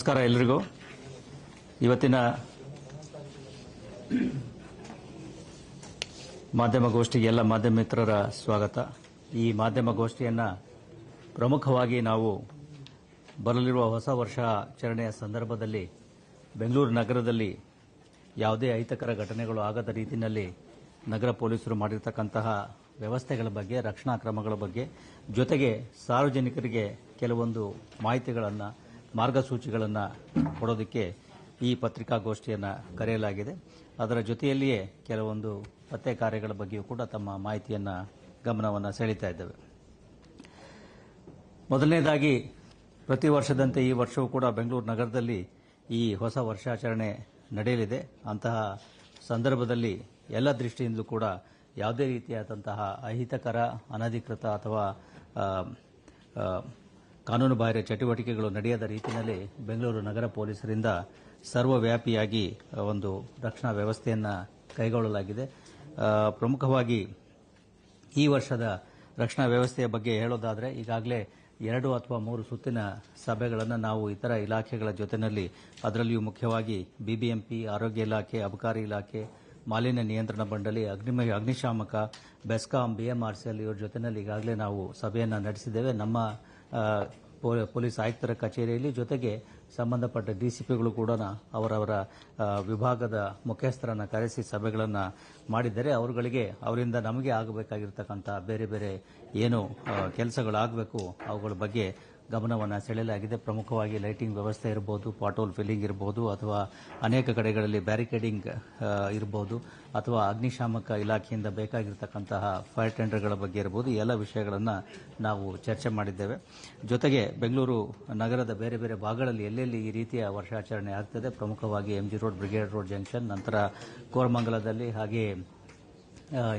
ನಮಸ್ಕಾರ ಎಲ್ಲರಿಗೂ. ಇವತ್ತಿನ ಮಾಧ್ಯಮಗೋಷ್ಠಿಗೆ ಎಲ್ಲ ಮಾಧ್ಯಮ ಮಿತ್ರರ ಸ್ವಾಗತ. ಈ ಮಾಧ್ಯಮಗೋಷ್ಠಿಯನ್ನು ಪ್ರಮುಖವಾಗಿ ನಾವು ಬರಲಿರುವ ಹೊಸ ವರ್ಷಾಚರಣೆಯ ಸಂದರ್ಭದಲ್ಲಿ ಬೆಂಗಳೂರು ನಗರದಲ್ಲಿ ಯಾವುದೇ ಅಹಿತಕರ ಘಟನೆಗಳು ಆಗದ ರೀತಿಯಲ್ಲಿ ನಗರ ಪೊಲೀಸರು ಮಾಡಿರತಕ್ಕಂತಹ ವ್ಯವಸ್ಥೆಗಳ ಬಗ್ಗೆ, ರಕ್ಷಣಾ ಕ್ರಮಗಳ ಬಗ್ಗೆ, ಜೊತೆಗೆ ಸಾರ್ವಜನಿಕರಿಗೆ ಕೆಲವೊಂದು ಮಾಹಿತಿಗಳನ್ನು, ಮಾರ್ಗಸೂಚಿಗಳನ್ನು ಕೊಡೋದಕ್ಕೆ ಈ ಪತ್ರಿಕಾಗೋಷ್ಠಿಯನ್ನು ಕರೆಯಲಾಗಿದೆ. ಅದರ ಜೊತೆಯಲ್ಲಿಯೇ ಕೆಲವೊಂದು ಪತ್ತೆ ಕಾರ್ಯಗಳ ಬಗ್ಗೆಯೂ ಕೂಡ ತಮ್ಮ ಮಾಹಿತಿಯನ್ನು, ಗಮನವನ್ನು ಸೆಳೀತಾ ಇದ್ದೇವೆ. ಮೊದಲನೇದಾಗಿ, ಪ್ರತಿ ವರ್ಷದಂತೆ ಈ ವರ್ಷವೂ ಕೂಡ ಬೆಂಗಳೂರು ನಗರದಲ್ಲಿ ಈ ಹೊಸ ವರ್ಷಾಚರಣೆ ನಡೆಯಲಿದೆ. ಅಂತಹ ಸಂದರ್ಭದಲ್ಲಿ ಎಲ್ಲ ದೃಷ್ಟಿಯಿಂದಲೂ ಕೂಡ ಯಾವುದೇ ರೀತಿಯಾದಂತಹ ಅಹಿತಕರ, ಅನಧಿಕೃತ ಅಥವಾ ಕಾನೂನುಬಾಹಿರ ಚಟುವಟಿಕೆಗಳು ನಡೆಯದ ರೀತಿಯಲ್ಲಿ ಬೆಂಗಳೂರು ನಗರ ಪೊಲೀಸರಿಂದ ಸರ್ವವ್ಯಾಪಿಯಾಗಿ ಒಂದು ರಕ್ಷಣಾ ವ್ಯವಸ್ಥೆಯನ್ನು ಕೈಗೊಳ್ಳಲಾಗಿದೆ. ಪ್ರಮುಖವಾಗಿ ಈ ವರ್ಷದ ರಕ್ಷಣಾ ವ್ಯವಸ್ಥೆಯ ಬಗ್ಗೆ ಹೇಳೋದಾದರೆ, ಈಗಾಗಲೇ 2 ಅಥವಾ 3 ಸುತ್ತಿನ ಸಭೆಗಳನ್ನು ನಾವು ಇತರ ಇಲಾಖೆಗಳ ಜೊತೆಯಲ್ಲಿ, ಅದರಲ್ಲಿಯೂ ಮುಖ್ಯವಾಗಿ ಬಿಬಿಎಂಪಿ, ಆರೋಗ್ಯ ಇಲಾಖೆ, ಅಬಕಾರಿ ಇಲಾಖೆ, ಮಾಲಿನ್ಯ ನಿಯಂತ್ರಣ ಮಂಡಳಿ, ಅಗ್ನಿಶಾಮಕ, ಬೆಸ್ಕಾಂ, ಬಿಎಂಆರ್ಸಿಎಲ್ ಇವರ ಜೊತೆಯಲ್ಲಿ ಈಗಾಗಲೇ ನಾವು ಸಭೆಯನ್ನು ನಡೆಸಿದ್ದೇವೆ. ನಮ್ಮ ಪೊಲೀಸ್ ಆಯುಕ್ತರ ಕಚೇರಿಯಲ್ಲಿ, ಜೊತೆಗೆ ಸಂಬಂಧಪಟ್ಟ ಡಿಸಿಪಿಗಳು ಕೂಡ ಅವರವರ ವಿಭಾಗದ ಮುಖ್ಯಸ್ಥರನ್ನು ಕರೆಸಿ ಸಭೆಗಳನ್ನು ಮಾಡಿದ್ದಾರೆ. ಅವರಿಂದ ನಮಗೆ ಆಗಬೇಕಾಗಿರ್ತಕ್ಕಂಥ ಬೇರೆ ಬೇರೆ ಏನು ಕೆಲಸಗಳಾಗಬೇಕು ಅವುಗಳ ಬಗ್ಗೆ ಗಮನವನ್ನು ಸೆಳೆಯಲಾಗಿದೆ. ಪ್ರಮುಖವಾಗಿ ಲೈಟಿಂಗ್ ವ್ಯವಸ್ಥೆ ಇರಬಹುದು, ಪಾಟೋಲ್ ಫಿಲ್ಲಿಂಗ್ ಇರಬಹುದು, ಅಥವಾ ಅನೇಕ ಕಡೆಗಳಲ್ಲಿ ಬ್ಯಾರಿಕೇಡಿಂಗ್ ಇರಬಹುದು, ಅಥವಾ ಅಗ್ನಿಶಾಮಕ ಇಲಾಖೆಯಿಂದ ಬೇಕಾಗಿರ್ತಕ್ಕಂತಹ ಫೈರ್ ಟೆಂಡರ್ಗಳ ಬಗ್ಗೆ ಇರಬಹುದು. ಈ ಎಲ್ಲ ವಿಷಯಗಳನ್ನು ನಾವು ಚರ್ಚೆ ಮಾಡಿದ್ದೇವೆ. ಜೊತೆಗೆ ಬೆಂಗಳೂರು ನಗರದ ಬೇರೆ ಬೇರೆ ಭಾಗಗಳಲ್ಲಿ ಎಲ್ಲೆಲ್ಲಿ ಈ ರೀತಿಯ ವರ್ಷಾಚರಣೆ ಆಗ್ತದೆ, ಪ್ರಮುಖವಾಗಿ MG Road, Brigade Road junction, ನಂತರ ಕೋರಮಂಗಲದಲ್ಲಿ, ಹಾಗೆ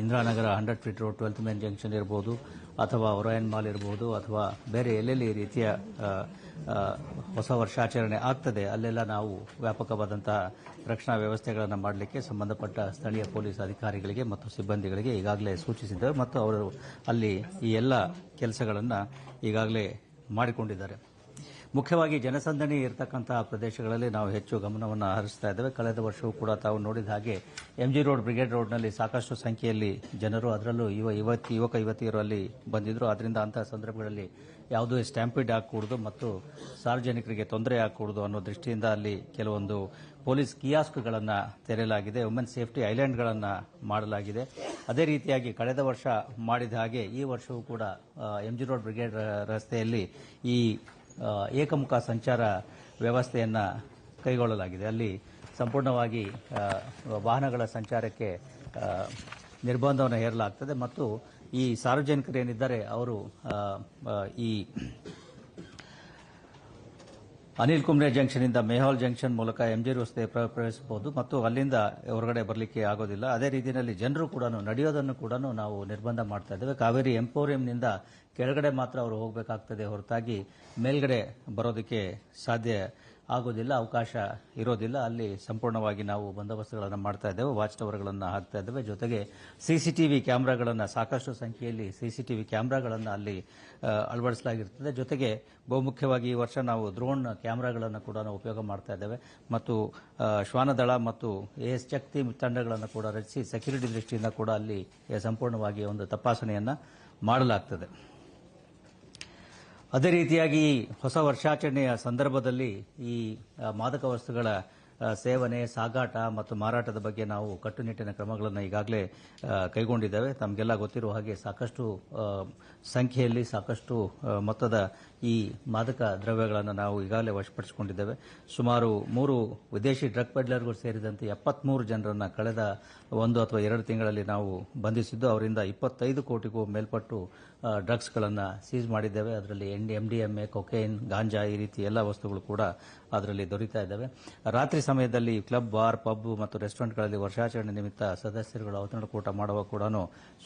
Indiranagar 100 Feet Road, 12th Main junction ಇರಬಹುದು, ಅಥವಾ ಒರಾಯನ್ ಮಾಲ್ ಇರಬಹುದು, ಅಥವಾ ಬೇರೆ ಎಲ್ಲೆಲ್ಲಿ ಈ ರೀತಿಯ ಹೊಸ ವರ್ಷಾಚರಣೆ ಆಗ್ತದೆ ಅಲ್ಲೆಲ್ಲ ನಾವು ವ್ಯಾಪಕವಾದಂತಹ ರಕ್ಷಣಾ ವ್ಯವಸ್ಥೆಗಳನ್ನು ಮಾಡಲಿಕ್ಕೆ ಸಂಬಂಧಪಟ್ಟ ಸ್ಥಳೀಯ ಪೊಲೀಸ್ ಅಧಿಕಾರಿಗಳಿಗೆ ಮತ್ತು ಸಿಬ್ಬಂದಿಗಳಿಗೆ ಈಗಾಗಲೇ ಸೂಚಿಸಿದ್ದೇವೆ ಮತ್ತು ಅವರು ಅಲ್ಲಿ ಈ ಎಲ್ಲ ಕೆಲಸಗಳನ್ನು ಈಗಾಗಲೇ ಮಾಡಿಕೊಂಡಿದ್ದಾರೆ. ಮುಖ್ಯವಾಗಿ ಜನಸಂದಣಿ ಇರತಕ್ಕಂತಹ ಪ್ರದೇಶಗಳಲ್ಲಿ ನಾವು ಹೆಚ್ಚು ಗಮನವನ್ನು ಹರಿಸ್ತಾ ಇದ್ದೇವೆ. ಕಳೆದ ವರ್ಷವೂ ಕೂಡ ತಾವು ನೋಡಿದ ಹಾಗೆ ಎಂಜಿ ರೋಡ್, ಬ್ರಿಗೇಡ್ ರೋಡ್ನಲ್ಲಿ ಸಾಕಷ್ಟು ಸಂಖ್ಯೆಯಲ್ಲಿ ಜನರು, ಅದರಲ್ಲೂ ಯುವಕ ಯುವತಿಯರು ಅಲ್ಲಿ ಬಂದಿದ್ದರು. ಆದ್ದರಿಂದ ಅಂತಹ ಸಂದರ್ಭಗಳಲ್ಲಿ ಯಾವುದೇ ಸ್ಟ್ಯಾಂಪಿಡ್ ಆಗಕೂಡದು ಮತ್ತು ಸಾರ್ವಜನಿಕರಿಗೆ ತೊಂದರೆ ಆಗಕೂಡದು ಅನ್ನೋ ದೃಷ್ಟಿಯಿಂದ ಅಲ್ಲಿ ಕೆಲವೊಂದು ಪೊಲೀಸ್ ಕಿಯಾಸ್ಕ್ಗಳನ್ನು ತೆರೆಯಲಾಗಿದೆ. ವುಮೆನ್ ಸೇಫ್ಟಿ ಐಲ್ಯಾಂಡ್ಗಳನ್ನು ಮಾಡಲಾಗಿದೆ. ಅದೇ ರೀತಿಯಾಗಿ ಕಳೆದ ವರ್ಷ ಮಾಡಿದ ಹಾಗೆ ಈ ವರ್ಷವೂ ಕೂಡ ಎಂಜಿ ರೋಡ್, ಬ್ರಿಗೇಡ್ ರಸ್ತೆಯಲ್ಲಿ ಈ ಏಕಮುಖ ಸಂಚಾರ ವ್ಯವಸ್ಥೆಯನ್ನು ಕೈಗೊಳ್ಳಲಾಗಿದೆ. ಅಲ್ಲಿ ಸಂಪೂರ್ಣವಾಗಿ ವಾಹನಗಳ ಸಂಚಾರಕ್ಕೆ ನಿರ್ಬಂಧವನ್ನು ಹೇರಲಾಗ್ತದೆ ಮತ್ತು ಈ ಸಾರ್ವಜನಿಕರೇನಿದ್ದಾರೆ ಅವರು ಈ ಅನಿಲ್ ಕುಂಬ್ಳೆ ಜಂಕ್ಷನ್ನಿಂದ ಮೇಹಾಲ್ ಜಂಕ್ಷನ್ ಮೂಲಕ ಎಂಜಿ ರಸ್ತೆ ಪ್ರವೇಶಿಸಬಹುದು ಮತ್ತು ಅಲ್ಲಿಂದ ಹೊರಗಡೆ ಬರಲಿಕ್ಕೆ ಆಗೋದಿಲ್ಲ. ಅದೇ ರೀತಿಯಲ್ಲಿ ಜನರು ಕೂಡ ನಡೆಯೋದನ್ನು ಕೂಡ ನಾವು ನಿರ್ಬಂಧ ಮಾಡ್ತಾ ಇದ್ದೇವೆ. ಕಾವೇರಿ ಎಂಪೋರಿಯಂನಿಂದ ಕೆಳಗಡೆ ಮಾತ್ರ ಅವರು ಹೋಗಬೇಕಾಗ್ತದೆ, ಹೊರತಾಗಿ ಮೇಲ್ಗಡೆ ಬರೋದಕ್ಕೆ ಸಾಧ್ಯ ಆಗೋದಿಲ್ಲ, ಅವಕಾಶ ಇರೋದಿಲ್ಲ. ಅಲ್ಲಿ ಸಂಪೂರ್ಣವಾಗಿ ನಾವು ಬಂದೋಬಸ್ತುಗಳನ್ನು ಮಾಡ್ತಾ ಇದ್ದೇವೆ, ವಾಚ್ ಟವರ್ಗಳನ್ನು ಹಾಕ್ತಾ ಇದ್ದೇವೆ. ಜೊತೆಗೆ ಸಿಸಿಟಿವಿ ಕ್ಯಾಮೆರಾಗಳನ್ನು, ಸಾಕಷ್ಟು ಸಂಖ್ಯೆಯಲ್ಲಿ ಸಿಸಿಟಿವಿ ಕ್ಯಾಮೆರಾಗಳನ್ನು ಅಲ್ಲಿ ಅಳವಡಿಸಲಾಗಿರ್ತದೆ. ಜೊತೆಗೆ ಬಹುಮುಖ್ಯವಾಗಿ ಈ ವರ್ಷ ನಾವು ಡ್ರೋನ್ ಕ್ಯಾಮೆರಾಗಳನ್ನು ಕೂಡ ಉಪಯೋಗ ಮಾಡ್ತಾ ಇದ್ದೇವೆ ಮತ್ತು ಶ್ವಾನದಳ ಮತ್ತು AS ಶಕ್ತಿ ತಂಡಗಳನ್ನು ಕೂಡ ರಚಿಸಿ ಸೆಕ್ಯೂರಿಟಿ ದೃಷ್ಟಿಯಿಂದ ಕೂಡ ಅಲ್ಲಿ ಸಂಪೂರ್ಣವಾಗಿ ಒಂದು ತಪಾಸಣೆಯನ್ನು ಮಾಡಲಾಗ್ತದೆ. ಅದೇ ರೀತಿಯಾಗಿ ಹೊಸ ವರ್ಷಾಚರಣೆಯ ಸಂದರ್ಭದಲ್ಲಿ ಈ ಮಾದಕ ವಸ್ತುಗಳ ಸೇವನೆ, ಸಾಗಾಟ ಮತ್ತು ಮಾರಾಟದ ಬಗ್ಗೆ ನಾವು ಕಟ್ಟುನಿಟ್ಟಿನ ಕ್ರಮಗಳನ್ನು ಈಗಾಗಲೇ ಕೈಗೊಂಡಿದ್ದೇವೆ. ತಮಗೆಲ್ಲ ಗೊತ್ತಿರುವ ಹಾಗೆ ಸಾಕಷ್ಟು ಸಂಖ್ಯೆಯಲ್ಲಿ, ಸಾಕಷ್ಟು ಮೊತ್ತದ ಈ ಮಾದಕ ದ್ರವ್ಯಗಳನ್ನು ನಾವು ಈಗಾಗಲೇ ವಶಪಡಿಸಿಕೊಂಡಿದ್ದೇವೆ. ಸುಮಾರು 3 ವಿದೇಶಿ ಡ್ರಗ್ ಪೆಡ್ಲರ್ಗಳು ಸೇರಿದಂತೆ 73 ಜನರನ್ನು ಕಳೆದ 1 ಅಥವಾ 2 ತಿಂಗಳಲ್ಲಿ ನಾವು ಬಂಧಿಸಿದ್ದು, ಅವರಿಂದ 25 ಕೋಟಿಗೂ ಮೇಲ್ಪಟ್ಟು ಡ್ರಗ್ಸ್ಗಳನ್ನು ಸೀಸ್ ಮಾಡಿದ್ದೇವೆ. ಅದರಲ್ಲಿ MDMA, ಕೊಕೇನ್, ಗಾಂಜಾ ಈ ರೀತಿ ಎಲ್ಲ ವಸ್ತುಗಳು ಕೂಡ ಅದರಲ್ಲಿ ದೊರೀತಾ ಇದ್ದಾವೆ. ರಾತ್ರಿ ಸಮಯದಲ್ಲಿ ಕ್ಲಬ್, ಬಾರ್, ಪಬ್ ಮತ್ತು ರೆಸ್ಟೋರೆಂಟ್ಗಳಲ್ಲಿ ವರ್ಷಾಚರಣೆ ನಿಮಿತ್ತ ಸದಸ್ಯರುಗಳು ಔತಣಕೂಟ ಮಾಡುವ ಕೂಡ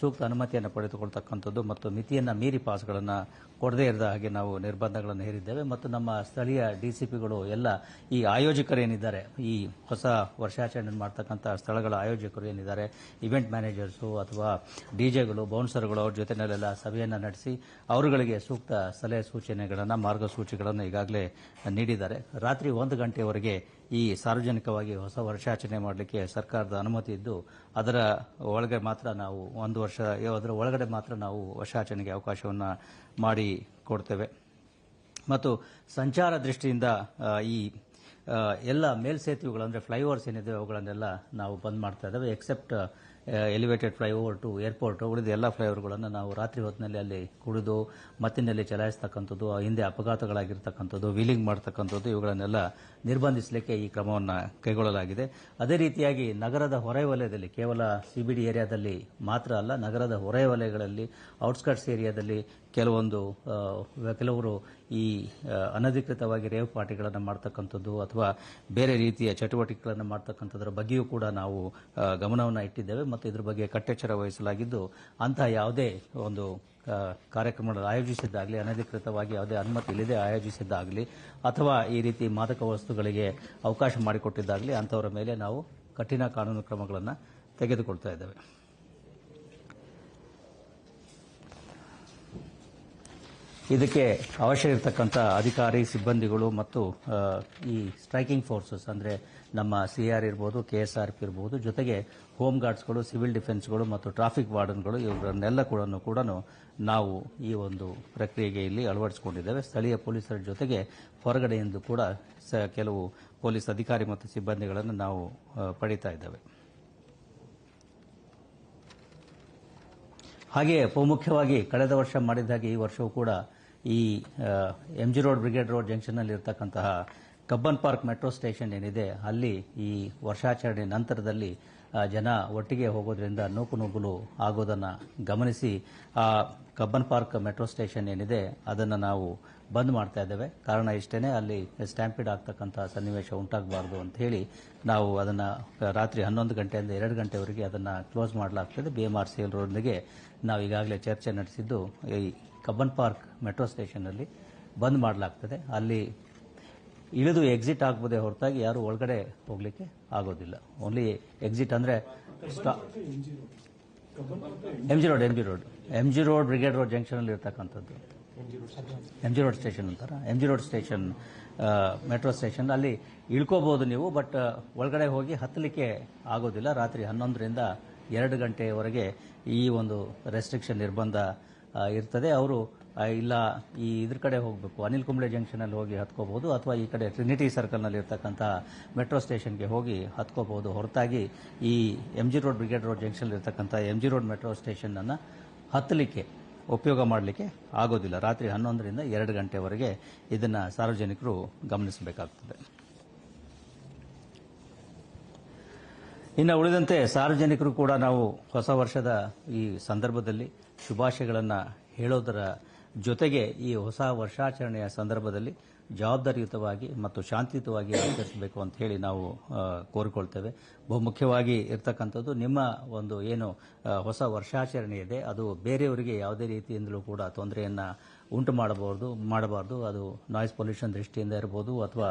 ಸೂಕ್ತ ಅನುಮತಿಯನ್ನು ಪಡೆದುಕೊಳ್ಳತಕ್ಕಂಥದ್ದು ಮತ್ತು ಮಿತಿಯನ್ನು ಮೀರಿ ಪಾಸ್ಗಳನ್ನು ಕೊಡದೇ ಇರದ ಹಾಗೆ ನಾವು ನಿರ್ಬಂಧಗಳನ್ನು ಹೇರಿದ್ದೇವೆ ಮತ್ತು ನಮ್ಮ ಸ್ಥಳೀಯ ಡಿಸಿಪಿಗಳು ಎಲ್ಲ ಈ ಆಯೋಜಕರೇನಿದ್ದಾರೆ, ಈ ಹೊಸ ವರ್ಷಾಚರಣೆ ಮಾಡ್ತಕ್ಕಂಥ ಸ್ಥಳಗಳ ಆಯೋಜಕರು ಏನಿದ್ದಾರೆ, ಇವೆಂಟ್ ಮ್ಯಾನೇಜರ್ಸು ಅಥವಾ ಡಿಜೆಗಳು, ಬೌನ್ಸರ್ಗಳು ಅವ್ರ ಜೊತೆನಲ್ಲೆಲ್ಲ ಸಭೆಯನ್ನು ನಡೆಸಿ ಅವರುಗಳಿಗೆ ಸೂಕ್ತ ಸಲಹೆ ಸೂಚನೆಗಳನ್ನು, ಮಾರ್ಗಸೂಚಿಗಳನ್ನು ಈಗಾಗಲೇ ನೀಡಿದ್ದಾರೆ. ರಾತ್ರಿ 1 ಗಂಟೆಯವರೆಗೆ ಈ ಸಾರ್ವಜನಿಕವಾಗಿ ಹೊಸ ವರ್ಷಾಚರಣೆ ಮಾಡಲಿಕ್ಕೆ ಸರ್ಕಾರದ ಅನುಮತಿ ಇದ್ದು, ಅದರ ಒಳಗೆ ಮಾತ್ರ ನಾವು ಅದರ ಒಳಗಡೆ ಮಾತ್ರ ನಾವು ವರ್ಷಾಚರಣೆಗೆ ಅವಕಾಶವನ್ನು ಮಾಡಿ ಕೊಡ್ತೇವೆ. ಮತ್ತು ಸಂಚಾರ ದೃಷ್ಟಿಯಿಂದ ಈ ಎಲ್ಲ ಮೇಲ್ಸೇತುವೆಗಳು ಅಂದರೆ ಫ್ಲೈಓವರ್ಸ್ ಏನಿದೆ ಅವುಗಳನ್ನೆಲ್ಲ ನಾವು ಬಂದ್ ಮಾಡ್ತಾ ಇದ್ದೇವೆ. Except elevated flyover to airport, ಉಳಿದ ಎಲ್ಲ ಫ್ಲೈಓವರ್ಗಳನ್ನು ನಾವು ರಾತ್ರಿ ಹೊತ್ತಿನಲ್ಲಿ ಅಲ್ಲಿ ಕುಡಿದು ಮತ್ತಿನಲ್ಲಿ ಚಲಾಯಿಸ್ತಕ್ಕಂಥದ್ದು, ಹಿಂದೆ ಅಪಘಾತಗಳಾಗಿರ್ತಕ್ಕಂಥದ್ದು, ವೀಲಿಂಗ್ ಮಾಡ್ತಕ್ಕಂಥದ್ದು ಇವುಗಳನ್ನೆಲ್ಲ ನಿರ್ಬಂಧಿಸಲಿಕ್ಕೆ ಈ ಕ್ರಮವನ್ನು ಕೈಗೊಳ್ಳಲಾಗಿದೆ. ಅದೇ ರೀತಿಯಾಗಿ ನಗರದ ಹೊರವಲಯದಲ್ಲಿ, ಕೇವಲ ಸಿಬಿಡಿ ಏರಿಯಾದಲ್ಲಿ ಮಾತ್ರ ಅಲ್ಲ, ನಗರದ ಹೊರವಲಯಗಳಲ್ಲಿ, ಔಟ್ಸ್ಕರ್ಟ್ಸ್ ಏರಿಯಾದಲ್ಲಿ ಕೆಲವರು ಈ ಅನಧಿಕೃತವಾಗಿ ರೇವ್ ಪಾರ್ಟಿಗಳನ್ನು ಮಾಡ್ತಕ್ಕಂಥದ್ದು ಅಥವಾ ಬೇರೆ ರೀತಿಯ ಚಟುವಟಿಕೆಗಳನ್ನು ಮಾಡ್ತಕ್ಕಂಥದ್ರ ಬಗ್ಗೆಯೂ ಕೂಡ ನಾವು ಗಮನವನ್ನು ಇಟ್ಟಿದ್ದೇವೆ ಮತ್ತು ಇದರ ಬಗ್ಗೆ ಕಟ್ಟೆಚ್ಚರ ವಹಿಸಲಾಗಿದ್ದು, ಅಂತಹ ಯಾವುದೇ ಒಂದು ಕಾರ್ಯಕ್ರಮಗಳನ್ನು ಆಯೋಜಿಸಿದ್ದಾಗಲಿ, ಅನಧಿಕೃತವಾಗಿ ಯಾವುದೇ ಅನುಮತಿ ಇಲ್ಲದೆ ಆಯೋಜಿಸಿದ್ದಾಗಲಿ ಅಥವಾ ಈ ರೀತಿ ಮಾದಕ ವಸ್ತುಗಳಿಗೆ ಅವಕಾಶ ಮಾಡಿಕೊಟ್ಟಿದ್ದಾಗಲಿ ಅಂಥವರ ಮೇಲೆ ನಾವು ಕಠಿಣ ಕಾನೂನು ಕ್ರಮಗಳನ್ನು ತೆಗೆದುಕೊಳ್ತಾ ಇದ್ದೇವೆ. ಇದಕ್ಕೆ ಅವಶ್ಯ ಇರತಕ್ಕಂಥ ಅಧಿಕಾರಿ, ಸಿಬ್ಬಂದಿಗಳು ಮತ್ತು ಈ ಸ್ಟ್ರೈಕಿಂಗ್ ಫೋರ್ಸಸ್ ಅಂದರೆ ನಮ್ಮ ಸಿಆರ್ ಇರ್ಬೋದು, KSRP ಇರ್ಬೋದು, ಜೊತೆಗೆ ಹೋಮ್ ಗಾರ್ಡ್ಸ್ಗಳು, ಸಿವಿಲ್ ಡಿಫೆನ್ಸ್ಗಳು ಮತ್ತು ಟ್ರಾಫಿಕ್ ವಾರ್ಡನ್ಗಳು ಇವರನ್ನೆಲ್ಲ ಕೂಡ ನಾವು ಈ ಒಂದು ಪ್ರಕ್ರಿಯೆಗೆ ಇಲ್ಲಿ ಅಳವಡಿಸಿಕೊಂಡಿದ್ದೇವೆ. ಸ್ಥಳೀಯ ಪೊಲೀಸರ ಜೊತೆಗೆ ಹೊರಗಡೆಯಿಂದ ಕೂಡ ಕೆಲವು ಪೊಲೀಸ್ ಅಧಿಕಾರಿ ಮತ್ತು ಸಿಬ್ಬಂದಿಗಳನ್ನು ನಾವು ಪಡೀತಾ ಇದ್ದೇವೆ. ಹಾಗೆಯೇ ಬಹುಮುಖ್ಯವಾಗಿ ಕಳೆದ ವರ್ಷ ಮಾಡಿದ ಹಾಗೆ ಈ ವರ್ಷವೂ ಕೂಡ ಈ MG ರೋಡ್, ಬ್ರಿಗೇಡ್ ರೋಡ್ ಜಂಕ್ಷನ್ನಲ್ಲಿ ಇರತಕ್ಕಂತಹ ಕಬ್ಬನ್ ಪಾರ್ಕ್ ಮೆಟ್ರೋ ಸ್ಟೇಷನ್ ಏನಿದೆ ಅಲ್ಲಿ ಈ ವರ್ಷಾಚರಣೆ ನಂತರದಲ್ಲಿ ಜನ ಒಟ್ಟಿಗೆ ಹೋಗೋದ್ರಿಂದ ನೂಕುನುಗ್ಗಲು ಆಗೋದನ್ನು ಗಮನಿಸಿ ಆ ಕಬ್ಬನ್ ಪಾರ್ಕ್ ಮೆಟ್ರೋ ಸ್ಟೇಷನ್ ಏನಿದೆ ಅದನ್ನು ನಾವು ಬಂದ್ ಮಾಡ್ತಾ ಇದ್ದೇವೆ. ಕಾರಣ ಇಷ್ಟೇ, ಅಲ್ಲಿ ಸ್ಟ್ಯಾಂಪಿಡ್ ಆಗ್ತಕ್ಕಂಥ ಸನ್ನಿವೇಶ ಉಂಟಾಗಬಾರ್ದು ಅಂತ ಹೇಳಿ ನಾವು ಅದನ್ನು ರಾತ್ರಿ 11 ಗಂಟೆಯಿಂದ 2 ಗಂಟೆವರೆಗೆ ಅದನ್ನು ಕ್ಲೋಸ್ ಮಾಡಲಾಗ್ತದೆ. BMRCL ರೋಡ್ಗೆ ನಾವು ಈಗಾಗಲೇ ಚರ್ಚೆ ನಡೆಸಿದ್ದು ಈ ಕಬ್ಬನ್ ಪಾರ್ಕ್ ಮೆಟ್ರೋ ಸ್ಟೇಷನ್ನಲ್ಲಿ ಬಂದ್ ಮಾಡಲಾಗ್ತದೆ. ಅಲ್ಲಿ ಇಳಿದು ಎಕ್ಸಿಟ್ ಆಗಬಹುದೇ ಹೊರತಾಗಿ ಯಾರು ಒಳಗಡೆ ಹೋಗಲಿಕ್ಕೆ ಆಗೋದಿಲ್ಲ. ಓನ್ಲಿ ಎಕ್ಸಿಟ್ ಅಂದರೆ MG ರೋಡ್ ಬ್ರಿಗೇಡ್ ರೋಡ್ ಜಂಕ್ಷನಲ್ಲಿ ಇರ್ತಕ್ಕಂಥದ್ದು MG ರೋಡ್ ಸ್ಟೇಷನ್ ಅಂತಾರ, MG road station metro station ಅಲ್ಲಿ ಇಳ್ಕೋಬಹುದು ನೀವು, ಬಟ್ ಒಳಗಡೆ ಹೋಗಿ ಹತ್ತಲಿಕ್ಕೆ ಆಗೋದಿಲ್ಲ. ರಾತ್ರಿ 11ರಿಂದ 2 ಗಂಟೆಯವರೆಗೆ ಈ ಒಂದು ರೆಸ್ಟ್ರಿಕ್ಷನ್ ನಿರ್ಬಂಧ ಇರ್ತದೆ. ಅವರು ಇಲ್ಲ ಈ ಇದ್ರ ಕಡೆ ಹೋಗಬೇಕು, ಅನಿಲ್ ಕುಂಬ್ಳೆ ಜಂಕ್ಷನಲ್ಲಿ ಹೋಗಿ ಹತ್ಕೋಬಹುದು ಅಥವಾ ಈ ಕಡೆ ಟ್ರಿನಿಟಿ ಸರ್ಕಲ್ನಲ್ಲಿ ಇರ್ತಕ್ಕಂಥ ಮೆಟ್ರೋ ಸ್ಟೇಷನ್ಗೆ ಹೋಗಿ ಹತ್ಕೋಬಹುದು. ಹೊರತಾಗಿ ಈ MG road Brigade Road junction ಇರ್ತಕ್ಕಂಥ MG ರೋಡ್ ಮೆಟ್ರೋ ಸ್ಟೇಷನ್ ಅನ್ನು ಹತ್ತಲಿಕ್ಕೆ ಉಪಯೋಗ ಮಾಡಲಿಕ್ಕೆ ಆಗೋದಿಲ್ಲ. ರಾತ್ರಿ 11ರಿಂದ 2 ಗಂಟೆವರೆಗೆ ಇದನ್ನು ಸಾರ್ವಜನಿಕರು ಗಮನಿಸಬೇಕಾಗ್ತದೆ. ಇನ್ನು ಉಳಿದಂತೆ ಸಾರ್ವಜನಿಕರು ಕೂಡ ನಾವು ಹೊಸ ವರ್ಷದ ಈ ಸಂದರ್ಭದಲ್ಲಿ ಶುಭಾಶಯಗಳನ್ನು ಹೇಳೋದರ ಜೊತೆಗೆ ಈ ಹೊಸ ವರ್ಷಾಚರಣೆಯ ಸಂದರ್ಭದಲ್ಲಿ ಜವಾಬ್ದಾರಿಯುತವಾಗಿ ಮತ್ತು ಶಾಂತಿಯುತವಾಗಿ ಆಚರಿಸಬೇಕು ಅಂತ ಹೇಳಿ ನಾವು ಕೋರಿಕೊಳ್ತೇವೆ. ಬಹುಮುಖ್ಯವಾಗಿ ಇರ್ತಕ್ಕಂಥದ್ದು ನಿಮ್ಮ ಒಂದು ಏನು ಹೊಸ ವರ್ಷಾಚರಣೆ ಇದೆ ಅದು ಬೇರೆಯವರಿಗೆ ಯಾವುದೇ ರೀತಿಯಿಂದಲೂ ಕೂಡ ತೊಂದರೆಯನ್ನು ಉಂಟು ಮಾಡಬಾರ್ದು. ಅದು ನಾಯ್ಸ್ ಪೊಲ್ಯೂಷನ್ ದೃಷ್ಟಿಯಿಂದ ಇರಬಹುದು ಅಥವಾ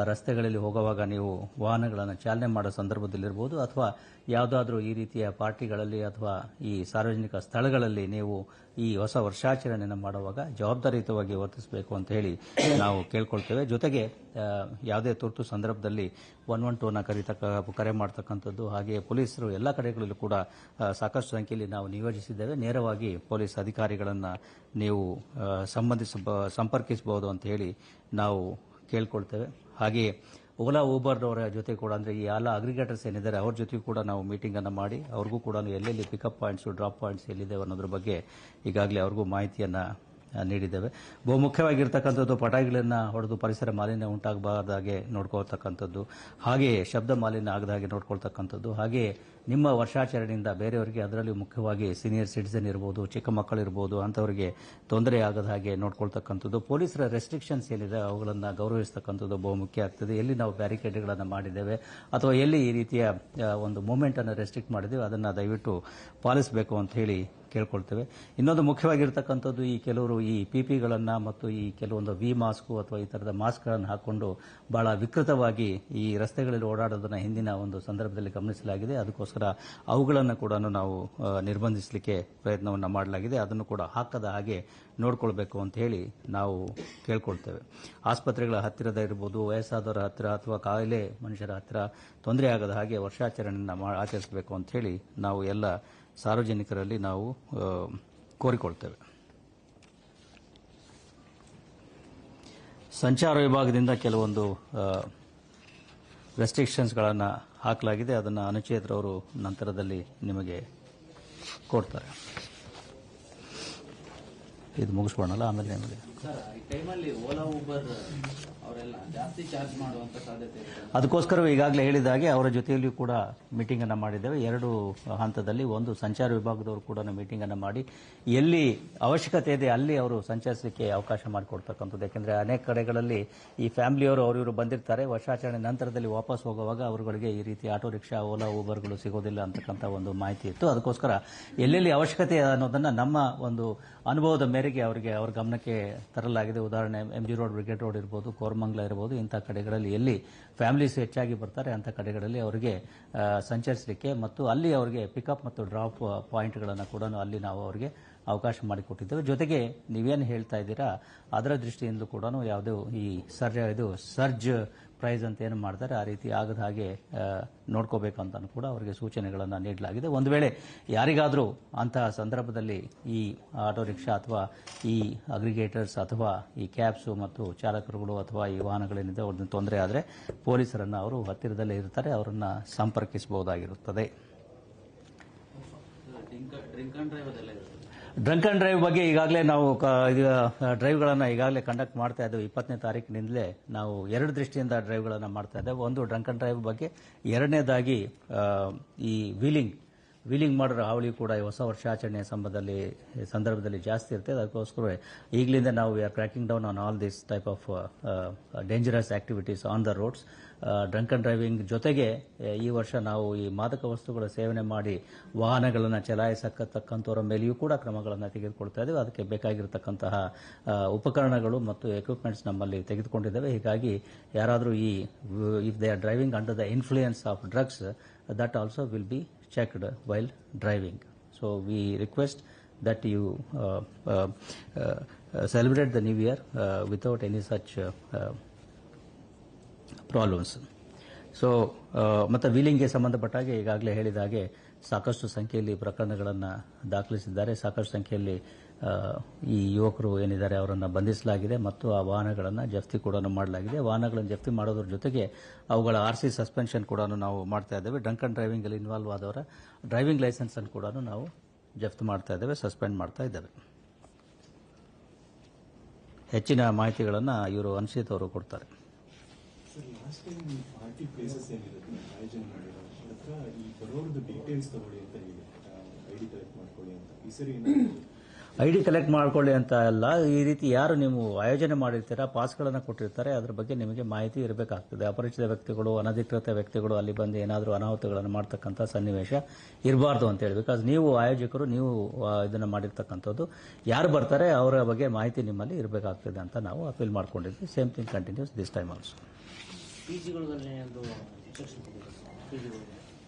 ರಸ್ತೆಗಳಲ್ಲಿ ಹೋಗುವಾಗ ನೀವು ವಾಹನಗಳನ್ನು ಚಾಲನೆ ಮಾಡೋ ಸಂದರ್ಭದಲ್ಲಿರ್ಬೋದು ಅಥವಾ ಯಾವುದಾದ್ರೂ ಈ ರೀತಿಯ ಪಾರ್ಟಿಗಳಲ್ಲಿ ಅಥವಾ ಈ ಸಾರ್ವಜನಿಕ ಸ್ಥಳಗಳಲ್ಲಿ ನೀವು ಈ ಹೊಸ ವರ್ಷಾಚರಣೆಯನ್ನು ಮಾಡುವಾಗ ಜವಾಬ್ದಾರಿಯುತವಾಗಿ ವರ್ತಿಸಬೇಕು ಅಂತ ಹೇಳಿ ನಾವು ಕೇಳ್ಕೊಳ್ತೇವೆ. ಜೊತೆಗೆ ಯಾವುದೇ ತುರ್ತು ಸಂದರ್ಭದಲ್ಲಿ 112ನ ಕರೆ ಮಾಡ್ತಕ್ಕಂಥದ್ದು, ಹಾಗೆಯೇ ಪೊಲೀಸರು ಎಲ್ಲ ಕಡೆಗಳಲ್ಲೂ ಕೂಡ ಸಾಕಷ್ಟು ಸಂಖ್ಯೆಯಲ್ಲಿ ನಾವು ನಿಯೋಜಿಸಿದ್ದೇವೆ. ನೇರವಾಗಿ ಪೊಲೀಸ್ ಅಧಿಕಾರಿಗಳನ್ನು ನೀವು ಸಂಪರ್ಕಿಸಬಹುದು ಅಂತ ಹೇಳಿ ನಾವು ಕೇಳ್ಕೊಳ್ತೇವೆ. ಹಾಗೆಯೇ ಓಲಾ ಊಬರ್ ಅವರ ಜೊತೆ ಕೂಡ ಅಂದರೆ ಈ ಎಲ್ಲ ಅಗ್ರಿಗೇಟರ್ಸ್ ಏನಿದ್ದಾರೆ ಅವ್ರ ಜೊತೆಗೂ ಕೂಡ ನಾವು ಮೀಟಿಂಗನ್ನು ಮಾಡಿ ಅವ್ರಿಗೂ ಕೂಡ ಎಲ್ಲೆಲ್ಲಿ ಪಿಕಪ್ ಪಾಯಿಂಟ್ಸು, ಡ್ರಾಪ್ ಪಾಯಿಂಟ್ಸ್ ಎಲ್ಲಿದೆ ಅನ್ನೋದ್ರ ಬಗ್ಗೆ ಈಗಾಗಲೇ ಅವ್ರಿಗೂ ಮಾಹಿತಿಯನ್ನು ನೀಡಿದ್ದೇವೆ. ಬಹುಮುಖ್ಯವಾಗಿರ್ತಕ್ಕಂಥದ್ದು ಪಟಾಕಿಗಳನ್ನು ಹೊಡೆದು ಪರಿಸರ ಮಾಲಿನ್ಯ ಉಂಟಾಗಬಾರ್ದಾಗೆ ನೋಡ್ಕೊಳ್ತಕ್ಕಂಥದ್ದು, ಹಾಗೆಯೇ ಶಬ್ದ ಮಾಲಿನ್ಯ ಆಗದ ಹಾಗೆ ನೋಡ್ಕೊಳ್ತಕ್ಕಂಥದ್ದು, ಹಾಗೆಯೇ ನಿಮ್ಮ ವರ್ಷಾಚರಣೆಯಿಂದ ಬೇರೆಯವರಿಗೆ, ಅದರಲ್ಲಿ ಮುಖ್ಯವಾಗಿ ಸೀನಿಯರ್ ಸಿಟಿಸನ್ ಇರ್ಬೋದು, ಚಿಕ್ಕ ಮಕ್ಕಳಿರ್ಬೋದು, ಅಂಥವರಿಗೆ ತೊಂದರೆ ಆಗದ ಹಾಗೆ ನೋಡ್ಕೊಳ್ತಕ್ಕಂಥದ್ದು. ಪೊಲೀಸರ ರೆಸ್ಟ್ರಿಕ್ಷನ್ಸ್ ಏನಿದೆ ಅವುಗಳನ್ನು ಗೌರವಿಸ್ತಕ್ಕಂಥದ್ದು ಬಹುಮುಖ್ಯ ಆಗ್ತದೆ. ಎಲ್ಲಿ ನಾವು ಬ್ಯಾರಿಕೇಡ್ಗಳನ್ನು ಮಾಡಿದ್ದೇವೆ ಅಥವಾ ಎಲ್ಲಿ ಈ ರೀತಿಯ ಒಂದು ಮೂವ್ಮೆಂಟನ್ನು ರೆಸ್ಟ್ರಿಕ್ಟ್ ಮಾಡಿದ್ದೇವೆ ಅದನ್ನು ದಯವಿಟ್ಟು ಪಾಲಿಸಬೇಕು ಅಂತ ಹೇಳಿ ಕೇಳ್ಕೊಳ್ತೇವೆ. ಇನ್ನೊಂದು ಮುಖ್ಯವಾಗಿರ್ತಕ್ಕಂಥದ್ದು ಈ ಕೆಲವರು ಈ ಪಿಪಿಗಳನ್ನು ಮತ್ತು ಈ ಕೆಲವೊಂದು ವಿ ಮಾಸ್ಕು ಅಥವಾ ಈ ಥರದ ಮಾಸ್ಕ್ಗಳನ್ನು ಹಾಕಿಕೊಂಡು ಬಹಳ ವಿಕೃತವಾಗಿ ಈ ರಸ್ತೆಗಳಲ್ಲಿ ಓಡಾಡೋದನ್ನು ಹಿಂದಿನ ಒಂದು ಸಂದರ್ಭದಲ್ಲಿ ಗಮನಿಸಲಾಗಿದೆ. ಅದಕ್ಕೋಸ್ಕರ ಅವುಗಳನ್ನು ಕೂಡ ನಾವು ನಿರ್ಬಂಧಿಸಲಿಕ್ಕೆ ಪ್ರಯತ್ನವನ್ನು ಮಾಡಲಾಗಿದೆ. ಅದನ್ನು ಕೂಡ ಹಾಕದ ಹಾಗೆ ನೋಡ್ಕೊಳ್ಬೇಕು ಅಂತ ಹೇಳಿ ನಾವು ಕೇಳ್ಕೊಳ್ತೇವೆ. ಆಸ್ಪತ್ರೆಗಳ ಹತ್ತಿರದ ಇರ್ಬೋದು, ವಯಸ್ಸಾದವರ ಹತ್ತಿರ ಅಥವಾ ಕಾಯಿಲೆ ಮನುಷ್ಯರ ಹತ್ತಿರ ತೊಂದರೆ ಆಗದ ಹಾಗೆ ವರ್ಷಾಚರಣೆಯನ್ನು ಆಚರಿಸಬೇಕು ಅಂತ ಹೇಳಿ ನಾವು ಎಲ್ಲ ಸಾರ್ವಜನಿಕರಲ್ಲಿ ನಾವು ಕೋರಿಕೊಳ್ತೇವೆ. ಸಂಚಾರ ವಿಭಾಗದಿಂದ ಕೆಲವೊಂದು ರೆಸ್ಟ್ರಿಕ್ಷನ್ಸ್ಗಳನ್ನು ಹಾಕಲಾಗಿದೆ. ಅದನ್ನು ಅನುಚೇತರವರು ನಂತರದಲ್ಲಿ ನಿಮಗೆ ಕೊಡ್ತಾರೆ. ಇದು ಮುಗಿಸ್ಬೋಣಲ್ಲ, ಆಮೇಲೆ ನಿಮಗೆ ಈ ಟೈಮಲ್ಲಿ ಓಲಾ ಊಬರ್ ಅವರೆಲ್ಲ ಜಾಸ್ತಿ ಚಾರ್ಜ್ ಮಾಡುವಂತ ಸಾಧ್ಯತೆ ಇದೆ. ಅದಕ್ಕೋಸ್ಕರವೇ ಈಗಾಗಲೇ ಹೇಳಿದ ಹಾಗೆ ಅವರ ಜೊತೆಯಲ್ಲಿಯೂ ಕೂಡ ಮೀಟಿಂಗ್ ಅನ್ನು ಮಾಡಿದ್ದೇವೆ. 2 ಹಂತದಲ್ಲಿ. ಒಂದು, ಸಂಚಾರ ವಿಭಾಗದವರು ಕೂಡ ಮೀಟಿಂಗ್ ಅನ್ನು ಮಾಡಿ ಎಲ್ಲಿ ಅವಶ್ಯಕತೆ ಇದೆ ಅಲ್ಲಿ ಅವರು ಸಂಚರಿಸಲಿಕ್ಕೆ ಅವಕಾಶ ಮಾಡಿಕೊಡ್ತಕ್ಕಂಥದ್ದು. ಯಾಕೆಂದರೆ ಅನೇಕ ಕಡೆಗಳಲ್ಲಿ ಈ ಫ್ಯಾಮಿಲಿಯವರು ಅವರು ಬಂದಿರ್ತಾರೆ, ವರ್ಷಾಚರಣೆ ನಂತರದಲ್ಲಿ ವಾಪಸ್ ಹೋಗುವಾಗ ಅವರುಗಳಿಗೆ ಈ ರೀತಿ ಆಟೋ ರಿಕ್ಷಾ, ಓಲಾ ಊಬರ್ಗಳು ಸಿಗೋದಿಲ್ಲ ಅಂತಕ್ಕಂಥ ಒಂದು ಮಾಹಿತಿ ಇತ್ತು. ಅದಕ್ಕೋಸ್ಕರ ಎಲ್ಲೆಲ್ಲಿ ಅವಶ್ಯಕತೆ ಅನ್ನೋದನ್ನು ನಮ್ಮ ಒಂದು ಅನುಭವದ ಮೇರೆಗೆ ಅವರಿಗೆ ಅವ್ರ ಗಮನಕ್ಕೆ ತರಲಾಗಿದೆ. ಉದಾಹರಣೆ MG ರೋಡ್, ಬ್ರಿಗೇಡ್ ರೋಡ್ ಇರ್ಬೋದು, ಕೋರಮಂಗಲ ಇರ್ಬೋದು, ಇಂಥ ಕಡೆಗಳಲ್ಲಿ ಎಲ್ಲಿ ಫ್ಯಾಮಿಲೀಸ್ ಹೆಚ್ಚಾಗಿ ಬರ್ತಾರೆ ಅಂಥ ಕಡೆಗಳಲ್ಲಿ ಅವರಿಗೆ ಸಂಚರಿಸಲಿಕ್ಕೆ ಮತ್ತು ಅಲ್ಲಿ ಅವರಿಗೆ ಪಿಕಪ್ ಮತ್ತು ಡ್ರಾಪ್ ಪಾಯಿಂಟ್ಗಳನ್ನು ಕೂಡ ಅಲ್ಲಿ ನಾವು ಅವರಿಗೆ ಅವಕಾಶ ಮಾಡಿಕೊಟ್ಟಿದ್ದೇವೆ. ಜೊತೆಗೆ ನೀವೇನು ಹೇಳ್ತಾ ಇದ್ದೀರಾ ಅದರ ದೃಷ್ಟಿಯಿಂದಲೂ ಕೂಡ ಯಾವುದೇ ಈ ಸರ್ಜ್ ಪ್ರೈಸ್ ಅಂತ ಏನು ಮಾಡ್ತಾರೆ ಆ ರೀತಿ ಆಗದ ಹಾಗೆ ನೋಡ್ಕೋಬೇಕಂತ ಕೂಡ ಅವರಿಗೆ ಸೂಚನೆಗಳನ್ನು ನೀಡಲಾಗಿದೆ. ಒಂದು ವೇಳೆ ಯಾರಿಗಾದರೂ ಅಂತಹ ಸಂದರ್ಭದಲ್ಲಿ ಈ ಆಟೋ ರಿಕ್ಷಾ ಅಥವಾ ಈ ಅಗ್ರಿಗೇಟರ್ಸ್ ಅಥವಾ ಈ ಕ್ಯಾಬ್ಸು ಮತ್ತು ಚಾಲಕರುಗಳು ಅಥವಾ ಈ ವಾಹನಗಳೇನಿದೆ ಅವ್ರನ್ನ ತೊಂದರೆ ಆದರೆ ಪೊಲೀಸರನ್ನು ಅವರು ಹತ್ತಿರದಲ್ಲೇ ಇರ್ತಾರೆ, ಅವರನ್ನು ಸಂಪರ್ಕಿಸಬಹುದಾಗಿರುತ್ತದೆ. ಡ್ರಂಕ್ ಅಂಡ್ ಡ್ರೈವ್ ಬಗ್ಗೆ ಈಗಾಗಲೇ ನಾವು ಡ್ರೈವ್ಗಳನ್ನು ಈಗಾಗಲೇ ಕಂಡಕ್ಟ್ ಮಾಡ್ತಾ ಇದ್ದೇವೆ. 20ನೇ ತಾರೀಕಿನಿಂದಲೇ ನಾವು 2 ದೃಷ್ಟಿಯಿಂದ ಡ್ರೈವ್ಗಳನ್ನು ಮಾಡ್ತಾ ಇದ್ದೇವೆ. ಒಂದು, ಡ್ರಂಕ್ ಅಂಡ್ ಡ್ರೈವ್ ಬಗ್ಗೆ. ಎರಡನೇದಾಗಿ ಈ ವೀಲಿಂಗ್ ಮಾಡೋರ ಹಾವಳಿ ಕೂಡ ಈ ಹೊಸ ವರ್ಷಾಚರಣೆಯ ಸಂದರ್ಭದಲ್ಲಿ ಜಾಸ್ತಿ ಇರ್ತದೆ. ಅದಕ್ಕೋಸ್ಕರ ಈಗಲಿಂದ ನಾವು we are cracking down on all this type of dangerous activities on the roads. Drunk and driving ಜೊತೆಗೆ ಈ ವರ್ಷ ನಾವು ಈ ಮಾದಕ ವಸ್ತುಗಳ ಸೇವನೆ ಮಾಡಿ ವಾಹನಗಳನ್ನು ಚಲಾಯಿಸತಕ್ಕಂಥವರ ಮೇಲೆಯೂ ಕೂಡ ಕ್ರಮಗಳನ್ನು ತೆಗೆದುಕೊಳ್ತಾ ಇದ್ದೇವೆ. ಅದಕ್ಕೆ ಬೇಕಾಗಿರತಕ್ಕಂತಹ ಉಪಕರಣಗಳು ಮತ್ತು ಎಕ್ವಿಪ್ಮೆಂಟ್ಸ್ ನಮ್ಮಲ್ಲಿ ತೆಗೆದುಕೊಂಡಿದ್ದೇವೆ. ಹೀಗಾಗಿ ಯಾರಾದರೂ if they are driving under the influence of drugs, that also will be checked while driving. So we request that you celebrate the new year without any such problems. So ಮತ್ತು ವೀಲಿಂಗ್ಗೆ ಸಂಬಂಧಪಟ್ಟ ಹಾಗೆ ಈಗಾಗಲೇ ಹೇಳಿದ ಹಾಗೆ ಸಾಕಷ್ಟು ಸಂಖ್ಯೆಯಲ್ಲಿ ಪ್ರಕರಣಗಳನ್ನು ದಾಖಲಿಸಿದ್ದಾರೆ. ಸಾಕಷ್ಟು ಸಂಖ್ಯೆಯಲ್ಲಿ ಈ ಯುವಕರು ಏನಿದ್ದಾರೆ ಅವರನ್ನು ಬಂಧಿಸಲಾಗಿದೆ ಮತ್ತು ಆ ವಾಹನಗಳನ್ನು ಜಪ್ತಿ ಕೂಡ ಮಾಡಲಾಗಿದೆ. ವಾಹನಗಳನ್ನು ಜಪ್ತಿ ಮಾಡೋದ್ರ ಜೊತೆಗೆ ಅವುಗಳ RC ಸಸ್ಪೆನ್ಷನ್ ಕೂಡ ನಾವು ಮಾಡ್ತಾ ಇದ್ದೇವೆ. ಡ್ರಂಕ್ ಅಂಡ್ ಡ್ರೈವಿಂಗಲ್ಲಿ ಇನ್ವಾಲ್ವ್ ಆದವರ ಡ್ರೈವಿಂಗ್ ಲೈಸೆನ್ಸನ್ನು ಕೂಡ ನಾವು ಜಪ್ತಿ ಮಾಡ್ತಾ ಇದ್ದೇವೆ, ಸಸ್ಪೆಂಡ್ ಮಾಡ್ತಾ ಇದ್ದೇವೆ. ಹೆಚ್ಚಿನ ಮಾಹಿತಿಗಳನ್ನು ಇವರು ಅನ್ಸಿತ್ ಅವರು ಕೊಡ್ತಾರೆ. ಲಾಸ್ಟ್ ಟೈಮ್ ಪಾರ್ಟಿ ಪ್ಲೇಸಸ್ ಏನಿರುತ್ತೆ ಆಯೋಜನೆ ಮಾಡಿರೋ ಹತ್ರ ಈ ಬರೋರ್ದು ಡೀಟೇಲ್ಸ್ ತಗೊಳ್ಳಿ ಅಂತ ಹೇಳಿ ID ಕಲೆಕ್ಟ್ ಮಾಡ್ಕೊಳ್ಳಿ ಅಂತ. ಈ ಸರಿ ID ಕಲೆಕ್ಟ್ ಮಾಡ್ಕೊಳ್ಳಿ ಅಂತ ಅಲ್ಲ, ಈ ರೀತಿ ಯಾರು ನೀವು ಆಯೋಜನೆ ಮಾಡಿರ್ತೀರಾ, ಪಾಸ್ಗಳನ್ನು ಕೊಟ್ಟಿರ್ತಾರೆ, ಅದ್ರ ಬಗ್ಗೆ ನಿಮಗೆ ಮಾಹಿತಿ ಇರಬೇಕಾಗ್ತದೆ. ಅಪರಿಚಿತ ವ್ಯಕ್ತಿಗಳು, ಅನಧಿಕೃತ ವ್ಯಕ್ತಿಗಳು ಅಲ್ಲಿ ಬಂದು ಏನಾದರೂ ಅನಾಹುತಗಳನ್ನು ಮಾಡ್ತಕ್ಕಂಥ ಸನ್ನಿವೇಶ ಇರಬಾರ್ದು ಅಂತ ಹೇಳಿ. ಬಿಕಾಸ್ ನೀವು ಆಯೋಜಕರು, ನೀವು ಇದನ್ನು ಮಾಡಿರ್ತಕ್ಕಂಥದ್ದು, ಯಾರು ಬರ್ತಾರೆ ಅವರ ಬಗ್ಗೆ ಮಾಹಿತಿ ನಿಮ್ಮಲ್ಲಿ ಇರಬೇಕಾಗ್ತದೆ ಅಂತ ನಾವು ಅಪೀಲ್ ಮಾಡ್ಕೊಂಡಿದ್ವಿ. Same thing continues this time also.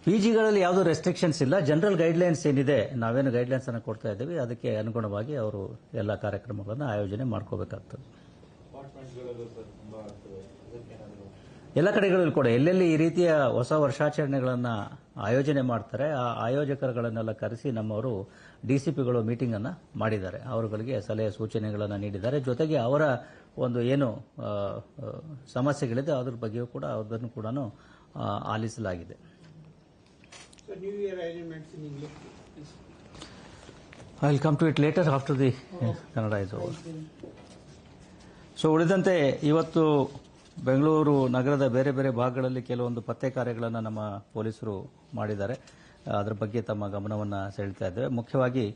PGಗಳಲ್ಲಿ ಯಾವುದೂ ರೆಸ್ಟ್ರಿಕ್ಷನ್ಸ್ ಇಲ್ಲ. ಜನರಲ್ ಗೈಡ್ಲೈನ್ಸ್ ಏನಿದೆ, ನಾವೇನು ಗೈಡ್ಲೈನ್ಸ್ ಅನ್ನು ಕೊಡ್ತಾ ಇದ್ದೀವಿ ಅದಕ್ಕೆ ಅನುಗುಣವಾಗಿ ಅವರು ಎಲ್ಲ ಕಾರ್ಯಕ್ರಮಗಳನ್ನು ಆಯೋಜನೆ ಮಾಡ್ಕೋಬೇಕಾಗ್ತದೆ. ಎಲ್ಲ ಕಡೆಗಳಲ್ಲಿ ಕೂಡ ಎಲ್ಲೆಲ್ಲಿ ಈ ರೀತಿಯ ಹೊಸ ವರ್ಷಾಚರಣೆಗಳನ್ನು ಆಯೋಜನೆ ಮಾಡ್ತಾರೆ ಆ ಆಯೋಜಕರುಗಳನ್ನೆಲ್ಲ ಕರೆಸಿ ನಮ್ಮವರು DCPಗಳು ಮೀಟಿಂಗ್ ಅನ್ನು ಮಾಡಿದ್ದಾರೆ. ಅವರುಗಳಿಗೆ ಸಲಹೆ ಸೂಚನೆಗಳನ್ನು ನೀಡಿದ್ದಾರೆ. ಜೊತೆಗೆ ಅವರ ಒಂದು ಏನು ಸಮಸ್ಯೆಗಳಿದೆ ಅದ್ರ ಬಗ್ಗೆಯೂ ಕೂಡ ಅದನ್ನು ಕೂಡ ಆಲಿಸಲಾಗಿದೆ. I will come to it later after the Kannada is over. So ಉಳಿದಂತೆ ಇವತ್ತು ಬೆಂಗಳೂರು ನಗರದ ಬೇರೆ ಬೇರೆ ಭಾಗಗಳಲ್ಲಿ ಕೆಲವೊಂದು ಪತ್ತೆ ಕಾರ್ಯಗಳನ್ನು ನಮ್ಮ ಪೊಲೀಸರು ಮಾಡಿದ್ದಾರೆ. ಅದರ ಬಗ್ಗೆ ತಮ್ಮ ಗಮನವನ್ನು ಸೆಳೀತಾ ಇದ್ದೇವೆ. ಮುಖ್ಯವಾಗಿ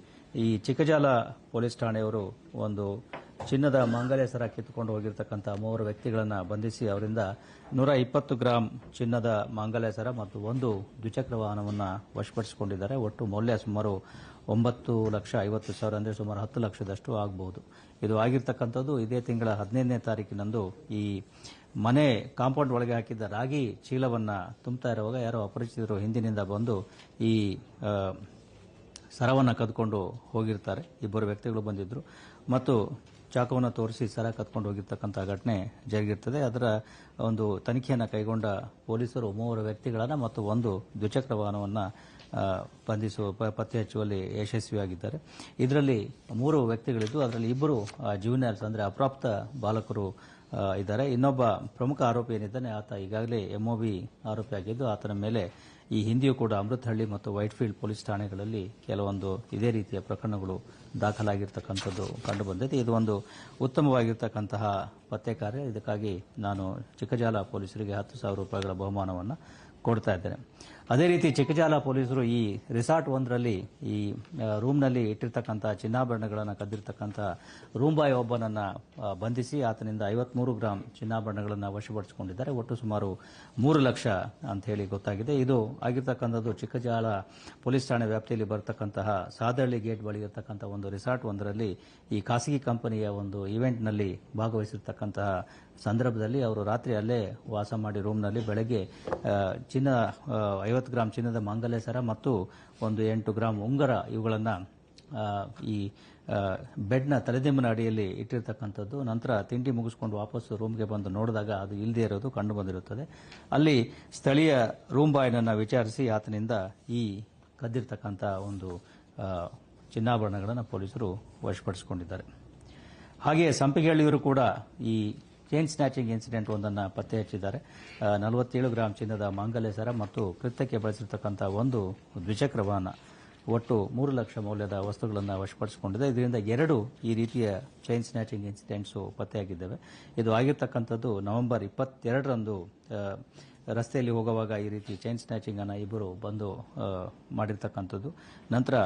ಈ ಚಿಕ್ಕಜಾಲ ಪೊಲೀಸ್ ಠಾಣೆಯವರು ಒಂದು ಚಿನ್ನದ ಮಾಂಗಲ್ಯ ಸರ ಕಿತ್ತುಕೊಂಡು ಹೋಗಿರ್ತಕ್ಕಂಥ 3 ವ್ಯಕ್ತಿಗಳನ್ನು ಬಂಧಿಸಿ ಅವರಿಂದ 120 ಗ್ರಾಂ ಚಿನ್ನದ ಮಾಂಗಲ್ಯ ಸರ ಮತ್ತು 1 ದ್ವಿಚಕ್ರ ವಾಹನವನ್ನು ವಶಪಡಿಸಿಕೊಂಡಿದ್ದಾರೆ. ಒಟ್ಟು ಮೌಲ್ಯ ಸುಮಾರು 9,50,000 ಅಂದರೆ ಸುಮಾರು 10 ಲಕ್ಷದಷ್ಟು ಆಗಬಹುದು. ಇದು ಆಗಿರ್ತಕ್ಕಂಥದ್ದು ಇದೇ ತಿಂಗಳ 15ನೇ ತಾರೀಕಿನಂದು ಈ ಮನೆ ಕಾಂಪೌಂಡ್ ಒಳಗೆ ಹಾಕಿದ್ದ ರಾಗಿ ಚೀಲವನ್ನು ತುಂಬ್ತಾ ಇರುವಾಗ ಯಾರೋ ಅಪರಿಚಿತರು ಹಿಂದಿನಿಂದ ಬಂದು ಈ ಸರವನ್ನು ಕದ್ಕೊಂಡು ಹೋಗಿರ್ತಾರೆ. ಇಬ್ಬರು ವ್ಯಕ್ತಿಗಳು ಬಂದಿದ್ದರು ಮತ್ತು ಚಾಕುವನ್ನು ತೋರಿಸಿ ಸರ ಕದ್ಕೊಂಡು ಹೋಗಿರ್ತಕ್ಕಂಥ ಘಟನೆ ಜರುಗಿರ್ತದೆ. ಅದರ ಒಂದು ತನಿಖೆಯನ್ನು ಕೈಗೊಂಡ ಪೊಲೀಸರು 3 ವ್ಯಕ್ತಿಗಳನ್ನು ಮತ್ತು ಒಂದು ದ್ವಿಚಕ್ರ ವಾಹನವನ್ನು ಪತ್ತೆ ಹಚ್ಚುವಲ್ಲಿ ಯಶಸ್ವಿಯಾಗಿದ್ದಾರೆ. ಇದರಲ್ಲಿ 3 ವ್ಯಕ್ತಿಗಳಿದ್ದು ಅದರಲ್ಲಿ ಇಬ್ಬರು ಜೂನಿಯರ್ಸ್ ಅಂದರೆ ಅಪ್ರಾಪ್ತ ಬಾಲಕರು ಇದ್ದಾರೆ. ಇನ್ನೊಬ್ಬ ಪ್ರಮುಖ ಆರೋಪಿ ಏನಿದ್ದಾನೆ ಆತ ಈಗಾಗಲೇ MOB ಆರೋಪಿಯಾಗಿದ್ದು ಆತನ ಮೇಲೆ ಈ ಹಿಂದೆಯೂ ಕೂಡ ಅಮೃತಹಳ್ಳಿ ಮತ್ತು ವೈಟ್ಫೀಲ್ಡ್ ಪೊಲೀಸ್ ಠಾಣೆಗಳಲ್ಲಿ ಕೆಲವೊಂದು ಇದೇ ರೀತಿಯ ಪ್ರಕರಣಗಳು ದಾಖಲಾಗಿರ್ತಕ್ಕಂಥದ್ದು ಕಂಡುಬಂದಿದೆ. ಇದು ಒಂದು ಉತ್ತಮವಾಗಿರ್ತಕ್ಕಂತಹ ಪತ್ತೆ ಕಾರ್ಯ. ಇದಕ್ಕಾಗಿ ನಾನು ಚಿಕ್ಕಜಾಲ ಪೊಲೀಸರಿಗೆ 10,000 ರೂಪಾಯಿಗಳ ಬಹುಮಾನವನ್ನು ಕೊಡ್ತಾ ಇದ್ದೇನೆ. ಅದೇ ರೀತಿ ಚಿಕ್ಕಜಾಲ ಪೊಲೀಸರು ಈ ರಿಸಾರ್ಟ್ ಒಂದರಲ್ಲಿ ಈ ರೂಮ್ನಲ್ಲಿ ಇಟ್ಟಿರ್ತಕ್ಕಂಥ ಚಿನ್ನಾಭರಣಗಳನ್ನು ಕದ್ದಿರ್ತಕ್ಕಂಥ ರೂಮ್ ಬಾಯ್ ಒಬ್ಬನನ್ನು ಬಂಧಿಸಿ ಆತನಿಂದ 53 ಗ್ರಾಂ ಚಿನ್ನಾಭರಣಗಳನ್ನು ವಶಪಡಿಸಿಕೊಂಡಿದ್ದಾರೆ. ಒಟ್ಟು ಸುಮಾರು 3 ಲಕ್ಷ ಅಂತ ಹೇಳಿ ಗೊತ್ತಾಗಿದೆ. ಇದು ಆಗಿರ್ತಕ್ಕಂಥದ್ದು ಚಿಕ್ಕಜಾಲ ಪೊಲೀಸ್ ಠಾಣೆ ವ್ಯಾಪ್ತಿಯಲ್ಲಿ ಬರತಕ್ಕಂತಹ ಸಾದಹಳ್ಳಿ ಗೇಟ್ ಬಳಿ ಇರತಕ್ಕಂಥ ಒಂದು ರಿಸಾರ್ಟ್ ಒಂದರಲ್ಲಿ ಈ ಖಾಸಗಿ ಕಂಪನಿಯ ಒಂದು ಇವೆಂಟ್ನಲ್ಲಿ ಭಾಗವಹಿಸಿರ್ತಕ್ಕಂತಹ ಸಂದರ್ಭದಲ್ಲಿ ಅವರು ರಾತ್ರಿ ಅಲ್ಲೇ ವಾಸ ಮಾಡಿ ರೂಮ್ನಲ್ಲಿ ಬೆಳಗ್ಗೆ ಚಿನ್ನ 50 ಗ್ರಾಂ ಚಿನ್ನದ ಮಾಂಗಲ್ಯ ಸರ ಮತ್ತು ಒಂದು 8 ಗ್ರಾಂ ಉಂಗುರ ಇವುಗಳನ್ನು ಈ ಬೆಡ್ನ ತಲೆದಿಂಬಿನ ಅಡಿಯಲ್ಲಿ ಇಟ್ಟಿರ್ತಕ್ಕಂಥದ್ದು. ನಂತರ ತಿಂಡಿ ಮುಗಿಸ್ಕೊಂಡು ವಾಪಸ್ಸು ರೂಮ್ಗೆ ಬಂದು ನೋಡಿದಾಗ ಅದು ಇಲ್ಲದೆ ಇರೋದು ಕಂಡು ಬಂದಿರುತ್ತದೆ. ಅಲ್ಲಿ ಸ್ಥಳೀಯ ರೂಮ್ ಬಾಯ್ನನ್ನು ವಿಚಾರಿಸಿ ಆತನಿಂದ ಈ ಕದ್ದಿರ್ತಕ್ಕಂಥ ಒಂದು ಚಿನ್ನಾಭರಣಗಳನ್ನು ಪೊಲೀಸರು ವಶಪಡಿಸಿಕೊಂಡಿದ್ದಾರೆ. ಹಾಗೆಯೇ ಸಂಪಿಗೆಹಳ್ಳಿಯವರು ಕೂಡ ಈ ಚೈನ್ ಸ್ನ್ಯಾಚಿಂಗ್ ಇನ್ಸಿಡೆಂಟ್ ಒಂದನ್ನು ಪತ್ತೆ ಹಚ್ಚಿದ್ದಾರೆ. 47 ಗ್ರಾಂ ಚಿನ್ನದ ಮಾಂಗಲ್ಯ ಸರ ಮತ್ತು ಕೃತ್ಯಕ್ಕೆ ಬಳಸಿರ್ತಕ್ಕಂಥ ಒಂದು ದ್ವಿಚಕ್ರ ವಾಹನ ಒಟ್ಟು 3 ಲಕ್ಷ ಮೌಲ್ಯದ ವಸ್ತುಗಳನ್ನು ವಶಪಡಿಸಿಕೊಂಡಿದೆ. ಇದರಿಂದ 2 ಈ ರೀತಿಯ ಚೈನ್ ಸ್ನ್ಯಾಚಿಂಗ್ ಇನ್ಸಿಡೆಂಟ್ಸು ಪತ್ತೆಯಾಗಿದ್ದಾವೆ. ಇದು ಆಗಿರ್ತಕ್ಕಂಥದ್ದು ನವೆಂಬರ್ 22ರಂದು ರಸ್ತೆಯಲ್ಲಿ ಹೋಗುವಾಗ ಈ ರೀತಿ ಚೈನ್ ಸ್ನ್ಯಾಚಿಂಗ್ ಅನ್ನು ಇಬ್ಬರು ಬಂದು ಮಾಡಿರ್ತಕ್ಕಂಥದ್ದು. ನಂತರ